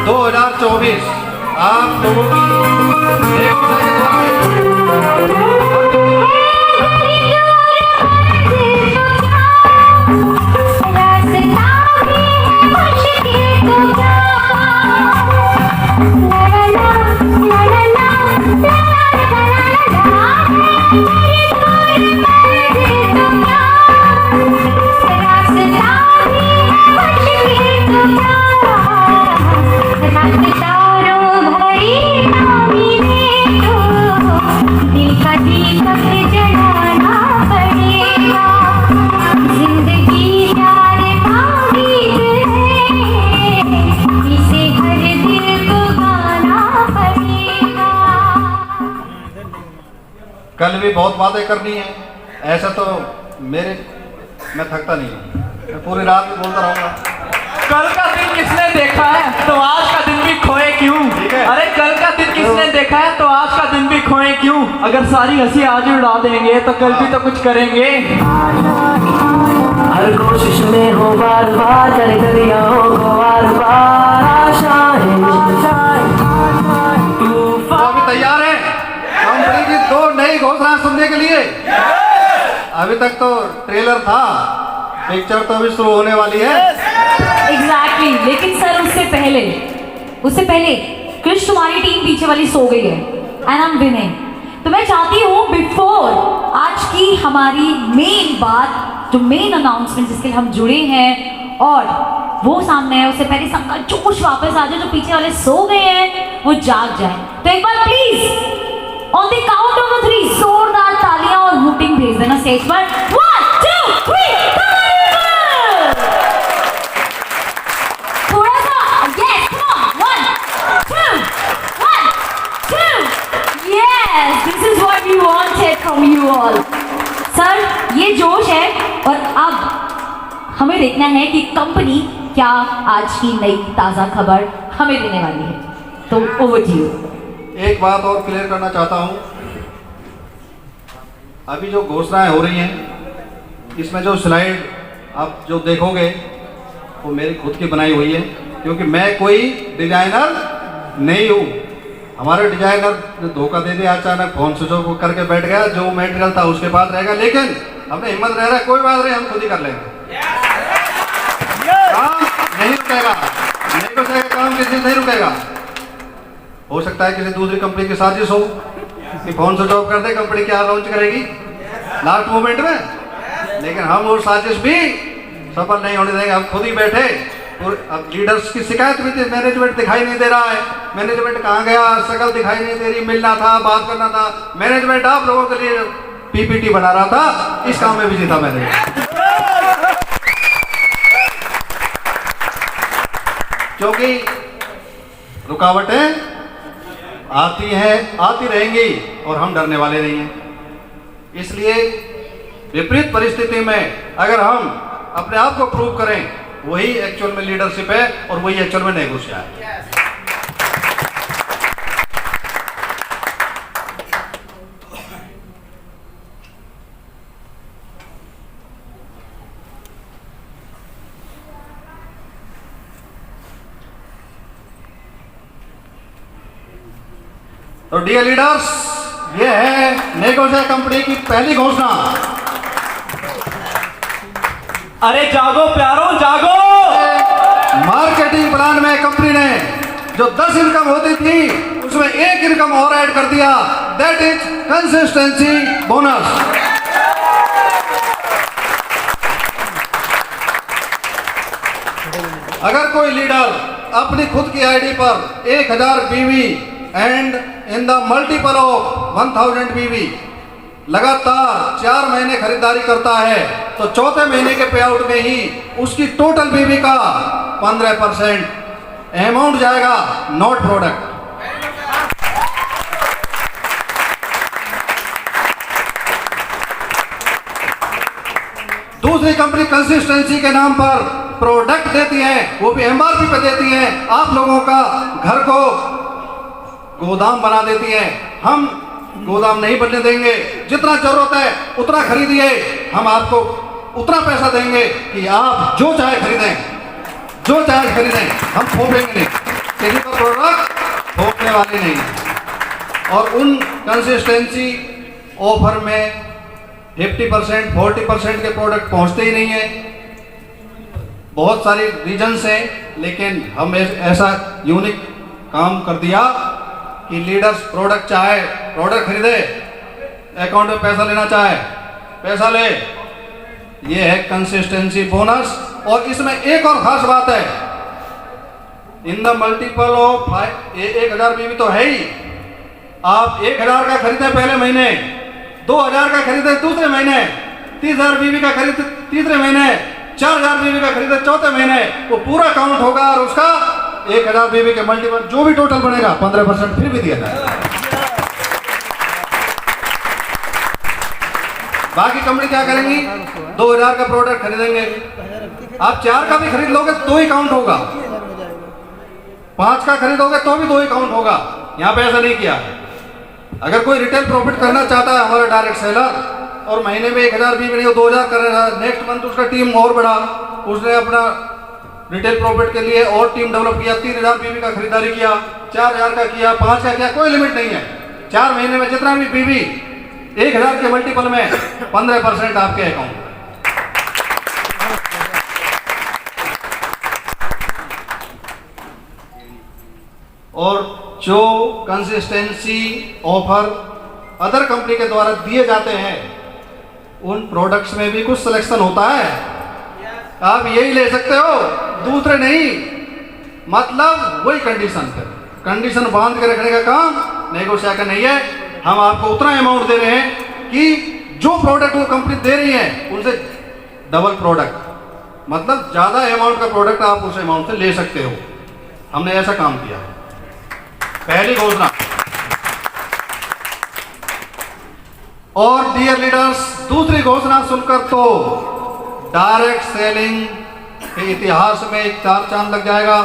2024 आप लोगों कल भी बहुत बातें करनी है। ऐसा तो मैं थकता नहीं हूँ, मैं पूरी रात भी बोलता रहूँगा। कल का दिन किसने देखा है तो आज का दिन भी खोए क्यों? अरे कल का दिन किसने देखा है तो आज का दिन भी खोए क्यों? अगर सारी हंसी आज ही उड़ा देंगे तो कल भी तो कुछ करेंगे। हर कोशिश में हो बार बार कर दरियाओं को बार बार आशाएं तो अभी तैयार है कंपनी की 2 नई घोषणाएं सुनने के लिए? अभी तक तो ट्रेलर था, पिक्चर तो अभी शुरू होने वाली है। एग्जैक्टली लेकिन सर उससे पहले कृष्ण तुम्हारी टीम पीछे वाली सो गई है एंड आई एम विनिंग। तो मैं चाहती हूँ बिफोर आज की हमारी मेन बात, जो मेन अनाउंसमेंट जिसके लिए हम जुड़े हैं और वो सामने है, उससे पहले सबका जोश वापस आ जाए। जो पीछे वाले सो गए हैं वो जाग जाए। तो एक बार please on the count of 3 जोरदार तालियां और हूटिंग भेज देना स्टेज पर। 1 2 3 थोड़ा सा yes come on 1 2 1 2 yes this is what we wanted from you all. Sir ये जोश है और अब हमें देखना है कि कंपनी क्या आज की नई ताजा खबर हमें देने वाली है। तो ओवर टू यू। एक बात और क्लियर करना चाहता हूं, अभी जो घोषणाएं हो रही हैं इसमें जो स्लाइड आप जो देखोगे वो मेरी खुद की बनाई हुई है, क्योंकि मैं कोई डिजाइनर नहीं हूँ। हमारे डिजाइनर ने धोखा दे दिया, अचानक फोन स्विच ऑफ करके बैठ गया, जो मटेरियल था उसके पास रहेगा। लेकिन हमने हिम्मत रह रहा है, कोई बात नहीं, हम खुद ही कर लेंगे। काम नहीं रुकेगा, काम किसी नहीं रुकेगा। हो सकता है किसी दूसरी कंपनी की साजिश हो कि फोन स्विच ऑफ कर दे, कंपनी क्या लॉन्च करेगी लास्ट मोमेंट में, लेकिन हम वो साजिश भी सफल नहीं होने देंगे। हम खुद ही बैठे और अब लीडर्स की शिकायत भी थी, मैनेजमेंट दिखाई नहीं दे रहा है, मैनेजमेंट कहाँ गया, शकल दिखाई नहीं दे रही, मिलना था, बात करना था। मैनेजमेंट आप लोगों के लिए पीपीटी बना रहा था, इस काम में भी जीता मैनेजमेंट। क्योंकि रुकावटें आती हैं, आती रहेंगी और हम डरने वाले नहीं हैं। इसलिए विपरीत परिस्थिति में अगर हम अपने आप को प्रूव करें, वही एक्चुअल में लीडरशिप है और वही एक्चुअल में नेगोशिएशन है। तो डियर लीडर्स, ये है नेगोशिया कंपनी की पहली घोषणा। अरे जागो प्यारो जागो। मार्केटिंग प्लान में कंपनी ने जो 10 इनकम होती थी उसमें 1 इनकम और ऐड कर दिया, दैट इज कंसिस्टेंसी बोनस। अगर कोई लीडर अपनी खुद की आईडी पर 1000 बीवी and in the multiple of 1000 बीवी लगातार 4 महीने खरीदारी करता है, तो चौथे महीने के पे आउट में ही उसकी टोटल बीवी का 15% अमाउंट जाएगा, नॉट प्रोडक्ट। दूसरी कंपनी कंसिस्टेंसी के नाम पर प्रोडक्ट देती है, वो भी एमआरपी पे देती है, आप लोगों का घर को गोदाम बना देती है। हम गोदाम नहीं बनने देंगे, जितना जरूरत है उतना खरीदिए, हम आपको उतना पैसा देंगे कि आप जो चाहे खरीदें, जो चाहे खरीदें, हम थोपेंगे नहीं, किसी का प्रोडक्ट थोपने वाले नहीं। और उन कंसिस्टेंसी ऑफर में 50% 40% के प्रोडक्ट पहुंचते ही नहीं है। बहुत सारी रीजन्स हैं, लेकिन हम ऐसा यूनिक काम कर दिया कि लीडर्स प्रोडक्ट चाहे प्रोडक्ट खरीदे, अकाउंट में पैसा लेना चाहे पैसा ले। ये है कंसिस्टेंसी बोनस। और इसमें एक और खास बात है, इन द मल्टीपल ऑफ 1000 बीवी तो है ही, आप 1000 का खरीदे पहले महीने, 2000 का खरीदे दूसरे महीने, 30,000 बीवी का खरीदे तीसरे महीने, 4000 बीवी का खरीदे चौथे महीने, वो पूरा काउंट होगा और उसका 1000 बीवी के मल्टीपल जो भी टोटल बनेगा 15% फिर भी दिया जाएगा। बाकी कंपनी क्या करेंगी, 2000 का प्रोडक्ट खरीदेंगे, आप 4 का भी खरीद लोगे तो ही काउंट होगा, 5 का खरीदोगे तो भी 2 ही काउंट होगा। यहाँ पे ऐसा नहीं किया। अगर कोई रिटेल प्रॉफिट करना चाहता है हमारा डायरेक्ट सेलर, और महीने में 1000 बीवी नहीं 2000 कर रहा है, नेक्स्ट मंथ उसका टीम और बढ़ा, उसने अपना रिटेल प्रॉफिट के लिए और टीम डेवलप किया, 3000 बीवी का खरीदारी किया, 4000 का किया, 5 का किया, कोई लिमिट नहीं है। 4 महीने में जितना भी बीवी 1000 के मल्टीपल में 15% आपके अकाउंट। और जो कंसिस्टेंसी ऑफर अदर कंपनी के द्वारा दिए जाते हैं, उन प्रोडक्ट्स में भी कुछ सिलेक्शन होता है। आप यही ले सकते हो, दूसरे नहीं, मतलब वही कंडीशन पे, कंडीशन बांध के रखने का काम नेगोशिएशन का नहीं है। हम आपको उतना अमाउंट दे रहे हैं कि जो प्रोडक्ट वो कंपनी दे रही है उनसे डबल प्रोडक्ट, मतलब ज्यादा अमाउंट का प्रोडक्ट आप उस अमाउंट से ले सकते हो। हमने ऐसा काम किया है। पहली घोषणा। और डियर लीडर्स, दूसरी घोषणा सुनकर तो डायरेक्ट सेलिंग के इतिहास में एक 4 चांद लग जाएगा।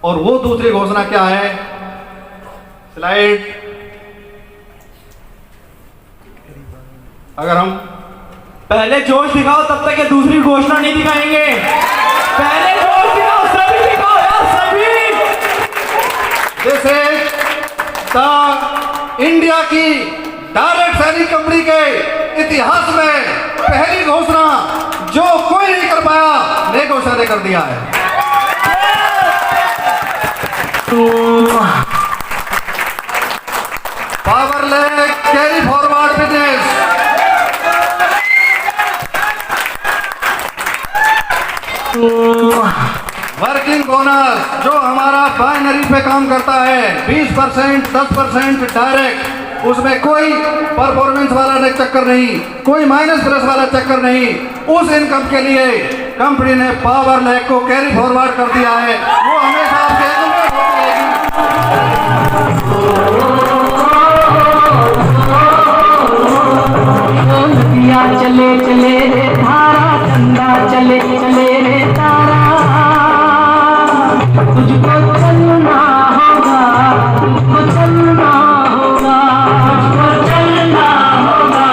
और वो दूसरी घोषणा क्या है, स्लाइड अगर हम पहले जोश दिखाओ, तब तक ये दूसरी घोषणा नहीं दिखाएंगे। पहले जोश दिखाओ, सभी दिखाओ यार, सभी। जैसे इंडिया की डायरेक्ट सेलिंग कंपनी के इतिहास में पहली घोषणा जो कोई नहीं कर पाया, नेगोशिएशन ने कर दिया है। Powerless carry forward business. Working bonus जो हमारा बाइनरी पे काम करता है 20%, 10% डायरेक्ट, उसमें कोई परफॉर्मेंस वाला चक्कर नहीं, कोई माइनस प्लस वाला चक्कर नहीं। उस इनकम के लिए कंपनी ने पावर लैक को कैरी फॉरवर्ड कर दिया है, वो हमेशा आपके इनकम में होती रहेगी। चले चले रे धारा, चंदा चले चले रे तारा, तुझको चलना होगा, तुझको चलना होगा, तुझको चलना होगा,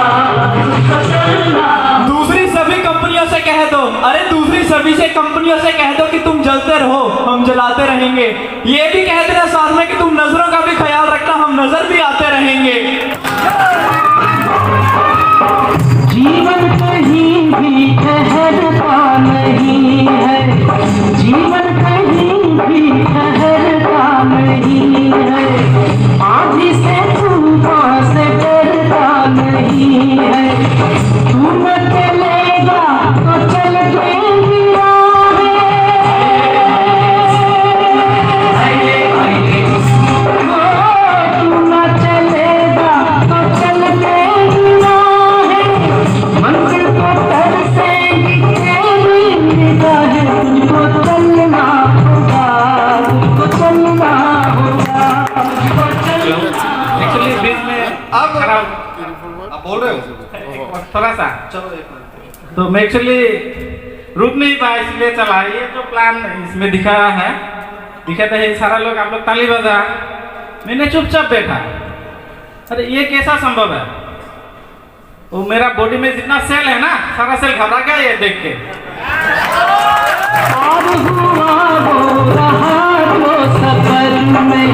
तुझको चलना। दूसरी सभी कंपनियों से कह दो, अरे दूसरी सभी से कंपनियों से कह दो कि तुम जलते रहो, हम जलाते रहेंगे। ये भी कह देना साथ में कि तुम नजरों का भी ख्याल रखना, हम नजर भी आते रहेंगे। जीवन कहीं भी ठहरता नहीं है, जीवन कहीं भी ठहरता नहीं है, आंधी से तूफान से डरता नहीं है। तू न चलेगा तो चल देगी तू न चलेगा तो चल देगी मंजिल को तरसेगी तेरी निगाहें, तुझको चलना होगा, तुझको चलना होगा, तुझको चलना। एक्चुअली बीच में आप खराब आप बोल रहे हो, थोड़ा सा, चलो एक मिनट। तो मैं एक्चुअली रुक नहीं पाया, इसलिए चला। ये जो प्लान इसमें दिखाया है, दिखाते हैं सारा लोग, आप लोग ताली बजा, मैंने चुपचाप बैठा। अरे ये कैसा संभव है? वो मेरा बॉडी में जितना सेल है ना, सारा सेल घबरा गया ये देख के। पार हुआ वो रहा जो सफर में,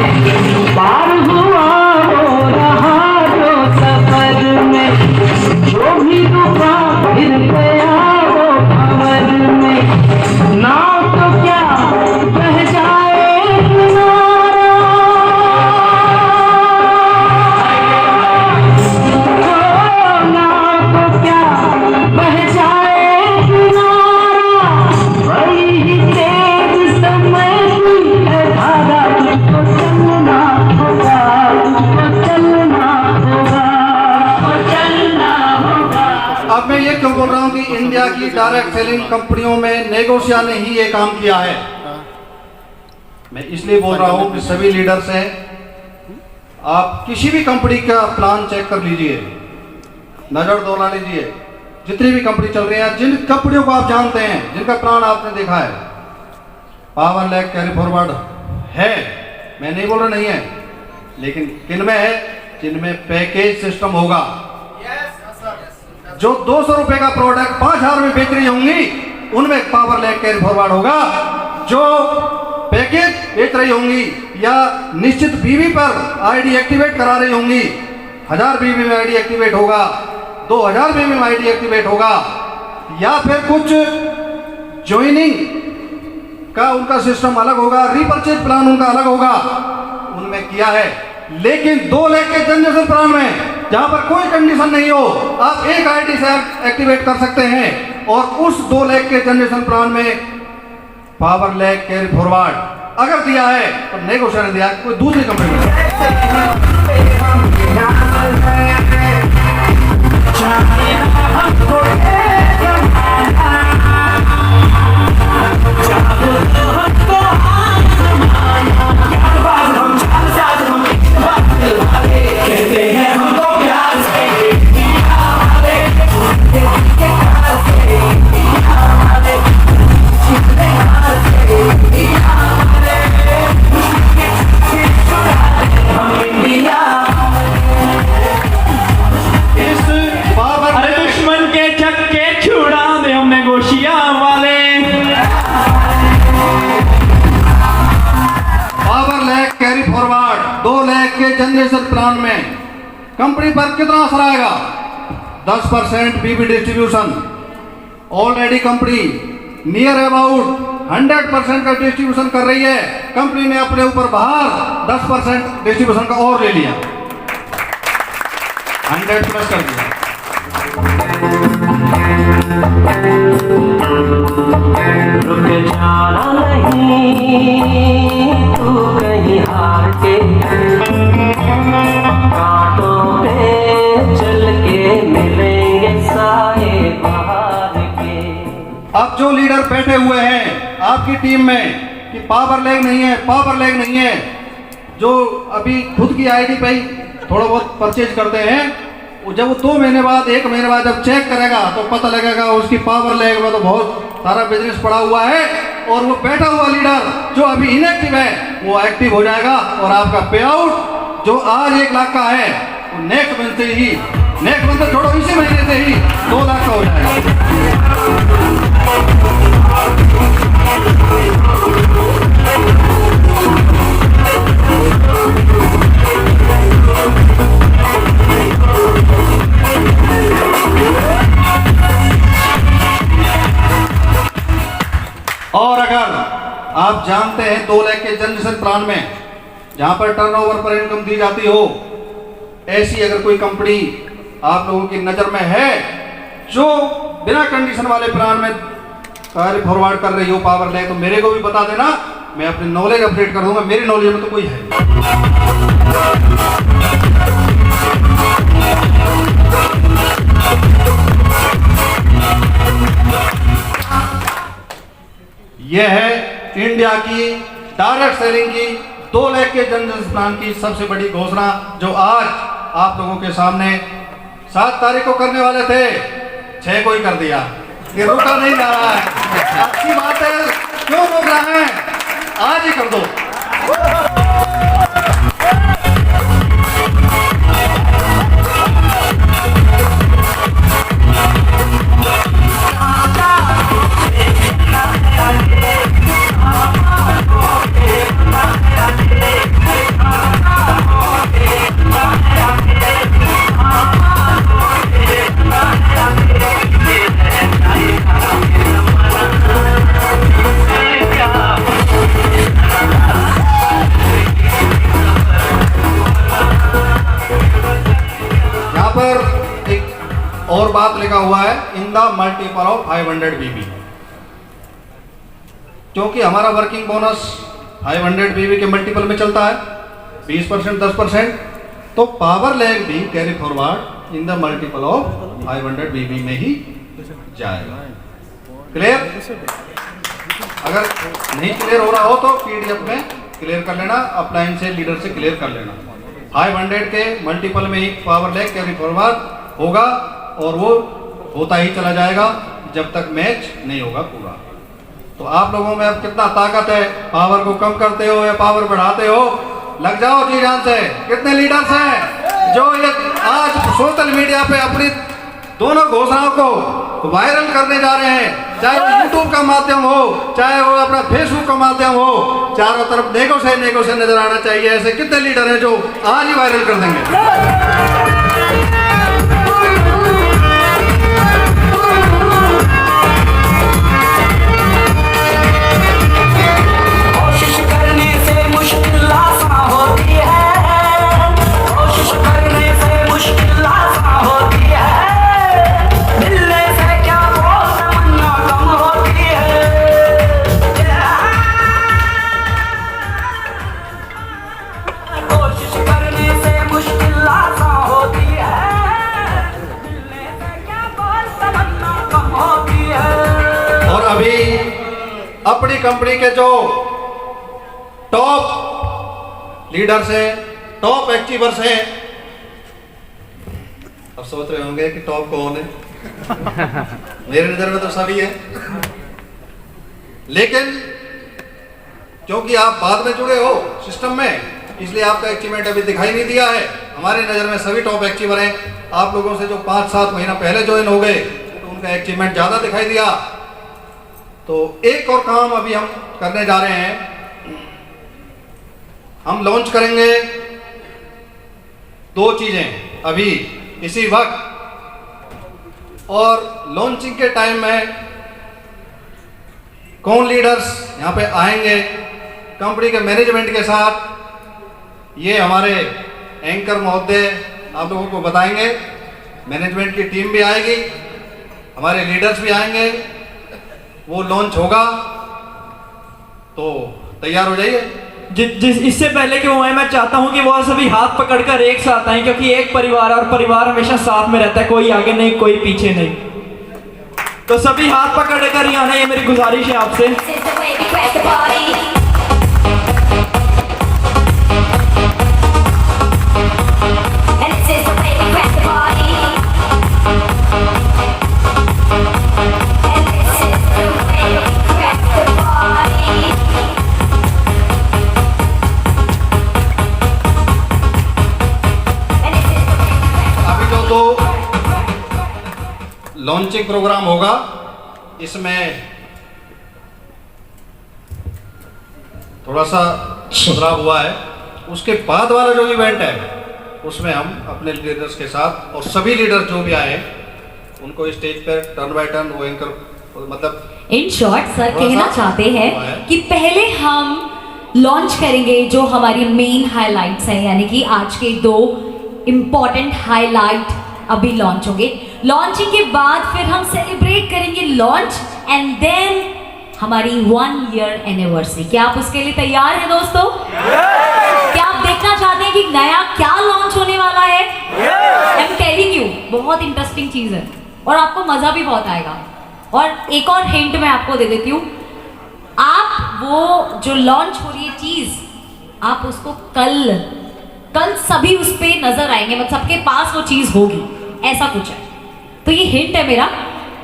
पार हुआ वो रहा जो सफर में, जो भी रुका फिर गया वो खबर में। नाव तो क्या बह जाए किनारा, नाव तो क्या बह जाए किनारा, वही तेज समय की है धारा, तुझको चलना होगा, तुझको चलना होगा, तुझको चलना होगा। अब मैं ये क्यों बोल रहा हूँ कि इंडिया की डायरेक्ट सेलिंग कंपनियों में नेगोशिया ने ही ये काम किया है? मैं इसलिए बोल रहा हूँ कि सभी लीडर्स हैं, आप किसी भी कंपनी का प्लान चेक कर लीजिए, नजर दौड़ा लीजिए, जितनी भी कंपनी चल रही है, जिन कंपनियों को आप जानते हैं, जिनका प्लान आपने देखा है, पावर लैक कैरी फॉरवर्ड है, मैं नहीं बोल रहा नहीं है, लेकिन किन में है? जिनमें पैकेज सिस्टम होगा। जो 200 रुपए का प्रोडक्ट 5000 में बेच रही होंगी, उनमें पावर लैक कैरी फॉरवर्ड होगा। जो पैकेज बेच रही होंगी या निश्चित बीवी पर आईडी एक्टिवेट करा रही होंगी, 1000 बीवी में आईडी एक्टिवेट होगा, 2000 बीवी में आईडी एक्टिवेट होगा, या फिर कुछ ज्वाइनिंग का उनका सिस्टम अलग होगा, रीपर्चेज प्लान उनका अलग होगा, उनमें किया है। लेकिन 2 लाख के जनरेशन प्लान में जहां पर कोई कंडीशन नहीं हो, आप एक आईडी से एक्टिवेट कर सकते हैं, और उस 2 लाख के जनरेशन प्लान में पावर लैक कैरी फॉरवर्ड अगर दिया है तो नेगोशिएशन ने दिया, कोई दूसरी कंपनी में। अरे दुश्मन के चक्के छुड़ा दे हम नेगोशिया वाले। पावर लैक कैरी फॉरवर्ड 2 लाख के जनरेशन प्लान में कंपनी पर कितना असर आएगा? 10% बीबी distribution. Already company near about 100% का डिस्ट्रीब्यूशन कर रही है। कंपनी ने अपने ऊपर बाहर 10% डिस्ट्रीब्यूशन का और ले लिया, 100 प्लस कर दिया। रुक जाना नहीं तू कहीं हार के, कांटों पे चल के मिलेंगे साए बहार के। अब जो लीडर बैठे हुए हैं आपकी टीम में कि पावर लैग नहीं है, पावर लैग नहीं है, जो अभी खुद की आईडी पे ही थोड़ा बहुत परचेज करते हैं, जब वो 2 महीने बाद 1 महीने बाद जब चेक करेगा तो पता लगेगा उसकी पावर लैग में तो बहुत सारा बिजनेस पड़ा हुआ है, और वो बैठा हुआ लीडर जो अभी इनएक्टिव है वो एक्टिव हो जाएगा, और आपका पे आउट जो आज 1 लाख का है वो नेक्स्ट मंथ से ही, नेक्स्ट मंथ छोड़ो इसी महीने से ही 2 लाख का हो जाएगा। और अगर आप जानते हैं 2 लाख के जनरेशन प्लान में जहां पर टर्नओवर पर इनकम दी जाती हो, ऐसी अगर कोई कंपनी आप लोगों की नजर में है जो बिना कंडीशन वाले प्लान में कार्य फॉरवर्ड कर रही हो पावर लैग, तो मेरे को भी बता देना, मैं अपनी नॉलेज अपडेट कर दूंगा। मेरी नॉलेज में तो कोई है। यह है इंडिया की डायरेक्ट सेलिंग की 2 लाख के जनरेशन प्लान की सबसे बड़ी घोषणा जो आज आप लोगों के सामने 7 तारीख को करने वाले थे, 6 को ही कर दिया। ये रुका नहीं जा रहा है। अच्छी बात है, क्यों रोक रहे हैं, आज ही कर दो। और बात लिखा हुआ है इन द मल्टीपल ऑफ 500 बीबी, क्योंकि हमारा वर्किंग बोनस 500 बीबी के मल्टीपल में चलता है 20%, 10%, तो पावर लैग भी carry forward in the multiple of 500 बीबी में ही जाएगा। क्लियर? अगर नहीं क्लियर हो रहा हो तो पीडीएफ में क्लियर कर लेना, अपलाइन से लीडर से क्लियर कर लेना। 500 के मल्टीपल में ही पावर लैग कैरी फॉरवर्ड होगा, और वो होता ही चला जाएगा जब तक मैच नहीं होगा पूरा। तो आप लोगों में अब कितना ताकत है, पावर को कम करते हो या पावर बढ़ाते हो? लग जाओ जी जान से। कितने लीडर्स हैं जो ये आज सोशल मीडिया पे अपनी दोनों घोषणाओं को वायरल करने जा रहे हैं, चाहे वो यूट्यूब का माध्यम हो, चाहे वो अपना फेसबुक का माध्यम हो, चारों तरफ नेगो से नजर आना चाहिए। ऐसे कितने लीडर हैं जो आज ही वायरल कर देंगे? अपनी कंपनी के जो टॉप लीडर्स हैं, टॉप अचीवर्स हैं, अब सोच रहे होंगे कि टॉप कौन है? मेरी नजर में तो सभी है, लेकिन क्योंकि आप बाद में जुड़े हो सिस्टम में, इसलिए आपका अचीवमेंट अभी दिखाई नहीं दिया है। हमारी नजर में सभी टॉप अचीवर हैं। आप लोगों से जो 5-7 महीना पहले ज्वाइन हो गए तो उनका अचीवमेंट ज्यादा दिखाई दिया। तो एक और काम अभी हम करने जा रहे हैं, हम लॉन्च करेंगे 2 चीजें अभी इसी वक्त, और लॉन्चिंग के टाइम में कौन लीडर्स यहाँ पे आएंगे कंपनी के मैनेजमेंट के साथ, ये हमारे एंकर महोदय आप लोगों को बताएंगे। मैनेजमेंट की टीम भी आएगी, हमारे लीडर्स भी आएंगे, वो लॉन्च होगा तो तैयार हो जाइए। जिस इससे पहले कि वो आए, मैं चाहता हूँ कि वो सभी हाथ पकड़कर एक साथ आए, क्योंकि एक परिवार और परिवार हमेशा साथ में रहता है, कोई आगे नहीं कोई पीछे नहीं। तो सभी हाथ पकड़कर ही आना, ये मेरी गुजारिश है आपसे। This is the way we crack the party. And this is the way we crack the party. And this is the way we crack the party. And this is the way we crack the अभी जो दो launching programme होगा, इसमें थोड़ा सा बदलाव हुआ है। उसके बाद वाला जो इवेंट है उसमें हम अपने लीडर्स के साथ और सभी लीडर जो भी आए उनको स्टेज पर टर्न बाय टर्न वो एंकर, मतलब इन शॉर्ट सर थोड़ा कहना सा चाहते हुआ है। हैं कि पहले हम लॉन्च करेंगे जो हमारी मेन हाइलाइट्स हैं, यानी कि आज के दो इम्पॉर्टेंट हाइलाइट अभी लॉन्च होंगे। लॉन्चिंग के बाद फिर हम सेलिब्रेट करेंगे लॉन्च एंड देन हमारी 1 ईयर एनिवर्सरी। क्या आप उसके लिए तैयार हैं दोस्तों? क्या आप देखना चाहते हैं कि नया क्या लॉन्च होने वाला है? आई एम टेलिंग यू, बहुत इंटरेस्टिंग चीज है और आपको मजा भी बहुत आएगा। और एक और हिंट मैं आपको दे देती हूँ, आप वो जो लॉन्च हो रही है चीज, आप उसको कल सभी उस पे नजर आएंगे, मतलब सबके पास वो चीज होगी, ऐसा कुछ है। तो ये हिंट है मेरा।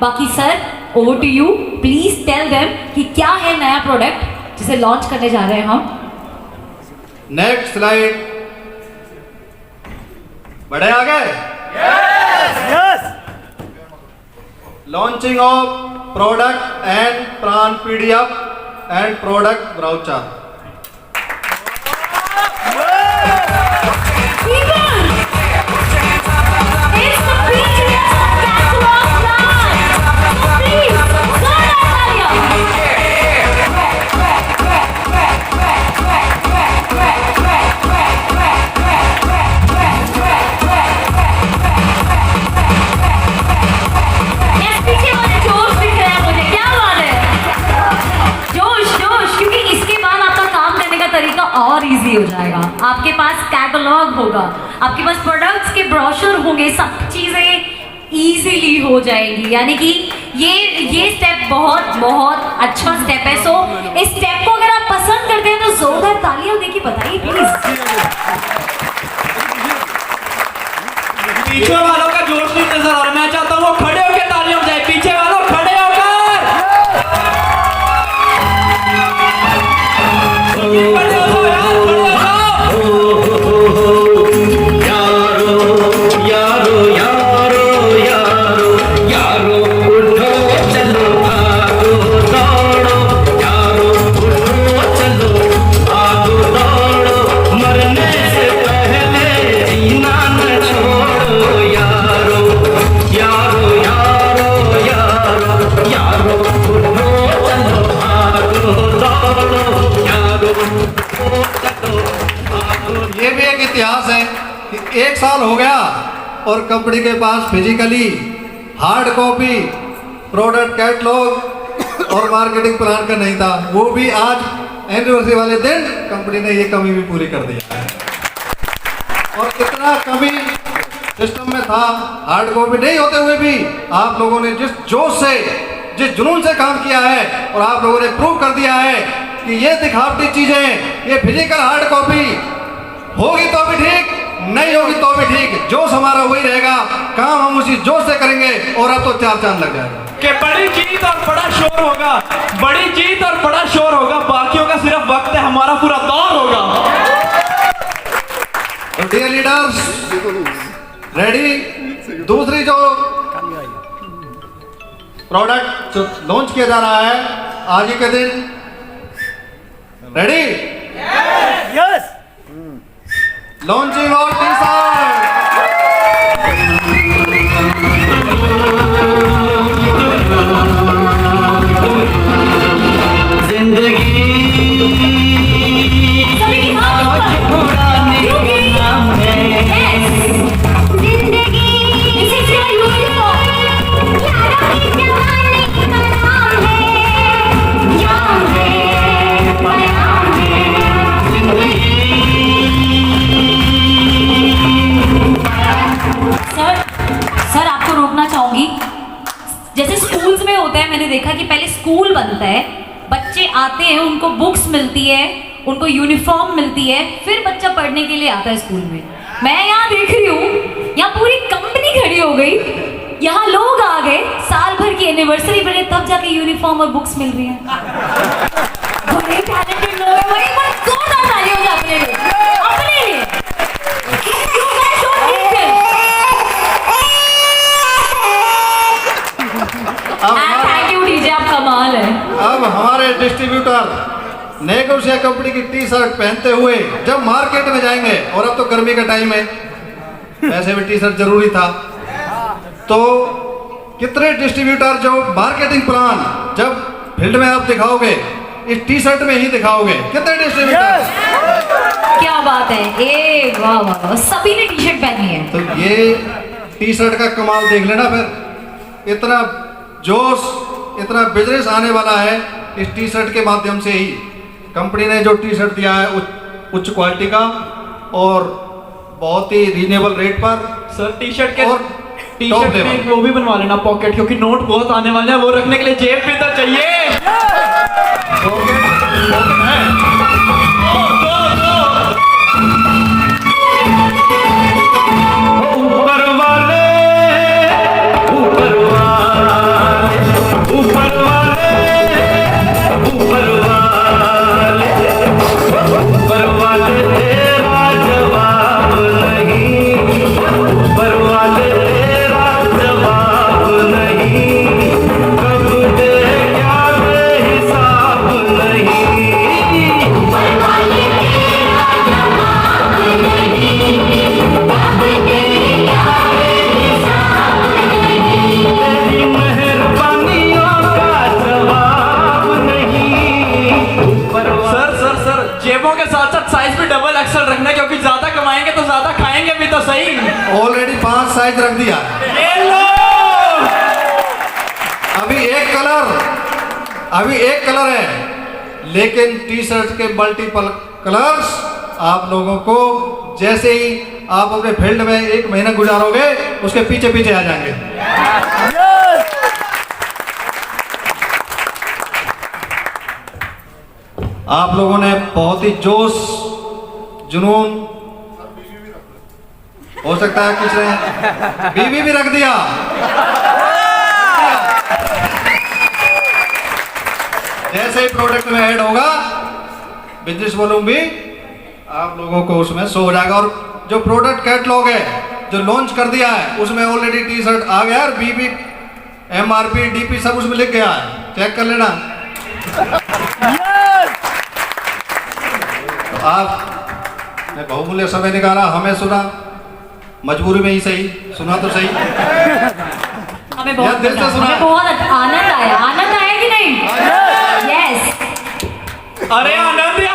बाकी sir over to you, please tell them कि क्या है नया प्रोडक्ट जिसे लॉन्च करने जा रहे हैं हम। नेक्स्ट स्लाइड, बढ़े आगे। Launching of product and plan PDF and product brochure. और इजी हो जाएगा। आपके पास कैटलॉग होगा, आपके पास प्रोडक्ट्स के ब्रोशर होंगे, सब चीजें इजीली हो जाएंगी। यानी कि ये स्टेप बहुत अच्छा स्टेप है। सो इस स्टेप को अगर आप पसंद करते हैं तो जोरदार तालियां देके बताइए प्लीज। पीछे वालों का जोश नहीं नजर आ रहा, मैं चाहता हूँ वो खड़े होकर तालियां बजाएं। पीछे वालों खड़े होकर ये भी एक इतिहास है कि 1 साल हो गया और कंपनी के पास physically hard copy product catalogue और मार्केटिंग प्लान का नहीं था। वो भी आज एनिवर्सरी वाले दिन कंपनी ने ये कमी भी पूरी कर दिया है। और इतना कमी सिस्टम में था, हार्ड कॉपी नहीं होते हुए भी आप लोगों ने जिस जोश से, जिस जुनून से काम किया है और आप लोगों ने प्रूव कर दिया है कि ये दिखावटी चीजें, ये फिजिकल हार्ड कॉपी होगी तो भी ठीक, नहीं होगी तो भी ठीक, जोश हमारा वही रहेगा, काम हम उसी जोश से करेंगे और अब तो 4 चांद लग जाएगा। कि बड़ी जीत और बड़ा शोर होगा, बड़ी जीत और बड़ा शोर होगा, बाकियों का सिर्फ वक्त है, हमारा पूरा दौर होगा। तो डियर लीडर्स, रेडी? दूसरी जो प्रोडक्ट जो लॉन्च किया जा रहा है आज ही के दिन, ready? Yes. Launching of T-shirt. में होता है, मैंने देखा कि पहले स्कूल बनता है, बच्चे आते हैं, उनको बुक्स मिलती है, उनको यूनिफॉर्म मिलती है, फिर बच्चा पढ़ने के लिए आता है स्कूल में। मैं यहाँ देख रही हूँ, यहाँ पूरी कंपनी खड़ी हो गई, यहाँ लोग आ गए, साल भर की एनिवर्सरी बने तब जाके यूनिफॉर्म और बुक्स मिल रही हैं। बड़े टैलेंटेड लोग हैं, एक बार जोरदार ताली होगी अपने लिए, अपने लिए। You guys don't need it. And thank you DJ, आप कमाल है। अब हमारे डिस्ट्रीब्यूटर नेगोशिया कंपनी की टी शर्ट पहनते हुए जब मार्केट में जाएंगे, और अब तो गर्मी का टाइम है, वैसे भी टी शर्ट जरूरी था, तो कितने डिस्ट्रीब्यूटर जो मार्केटिंग प्लान जब फील्ड में आप दिखाओगे इस टी शर्ट में ही दिखाओगे, कितने डिस्ट्रीब्यूटर? क्या बात है, ए वाह वाह वाह, सभी ने टी शर्ट पहनी है। तो ये टी शर्ट का कमाल देख लेना, फिर इतना जोश, इतना बिजनेस आने वाला है इस टी शर्ट के माध्यम से ही। कंपनी ने जो टी शर्ट दिया है उच्च क्वालिटी का और बहुत ही रीजनेबल रेट पर। सर टी शर्ट के और टी top शर्ट में level। एक वो भी बनवा लेना पॉकेट, क्योंकि नोट बहुत आने वाले हैं, वो रखने के लिए जेब भी तो चाहिए। ऊपर वाले ऊपर वाले ऊपर वाले ऊपर वाले ऊपर वाले तेरा जवाब नहीं, ऊपर वाले तेरा जवाब नहीं, कब दे क्या बेहिसाब नहीं। ऊपर वाले तेरा जवाब नहीं, कब दे क्या बेहिसाब नहीं, तेरी मेहरबानियों का जवाब नहीं। ऊपर सर सर सर जेबों के साथ साथ साइज भी डबल एक्सल रखना, क्योंकि ज्यादा कमाएंगे तो ज्यादा खाएंगे भी तो सही। ऑलरेडी 5 साइज रख दिया है। ये लो। अभी एक कलर है, लेकिन टी शर्ट के मल्टीपल कलर्स आप लोगों को जैसे ही आप अपने फील्ड में 1 महीना गुजारोगे उसके पीछे पीछे आ जाएंगे। आप लोगों ने बहुत ही जोश, जुनून, हो सकता है किसी ने बीवी भी रख दिया। जैसे ही प्रोडक्ट में ऐड होगा बिजनेस वॉल्यूम भी आप लोगों को उसमें शो हो जाएगा। और जो प्रोडक्ट कैटलॉग है जो लॉन्च कर दिया है उसमें ऑलरेडी टी शर्ट आ गया है, बीबी, MRP, DP सब उसमें लिख गया है, चेक कर लेना। तो आपने बहुमूल्य समय निकाला, हमें सुना, मजबूरी में ही सही, सुना तो सही। हमें बहुत दिल से सुना। हमें बहुत आनंद आया कि नहीं? यस। अरे आनंद या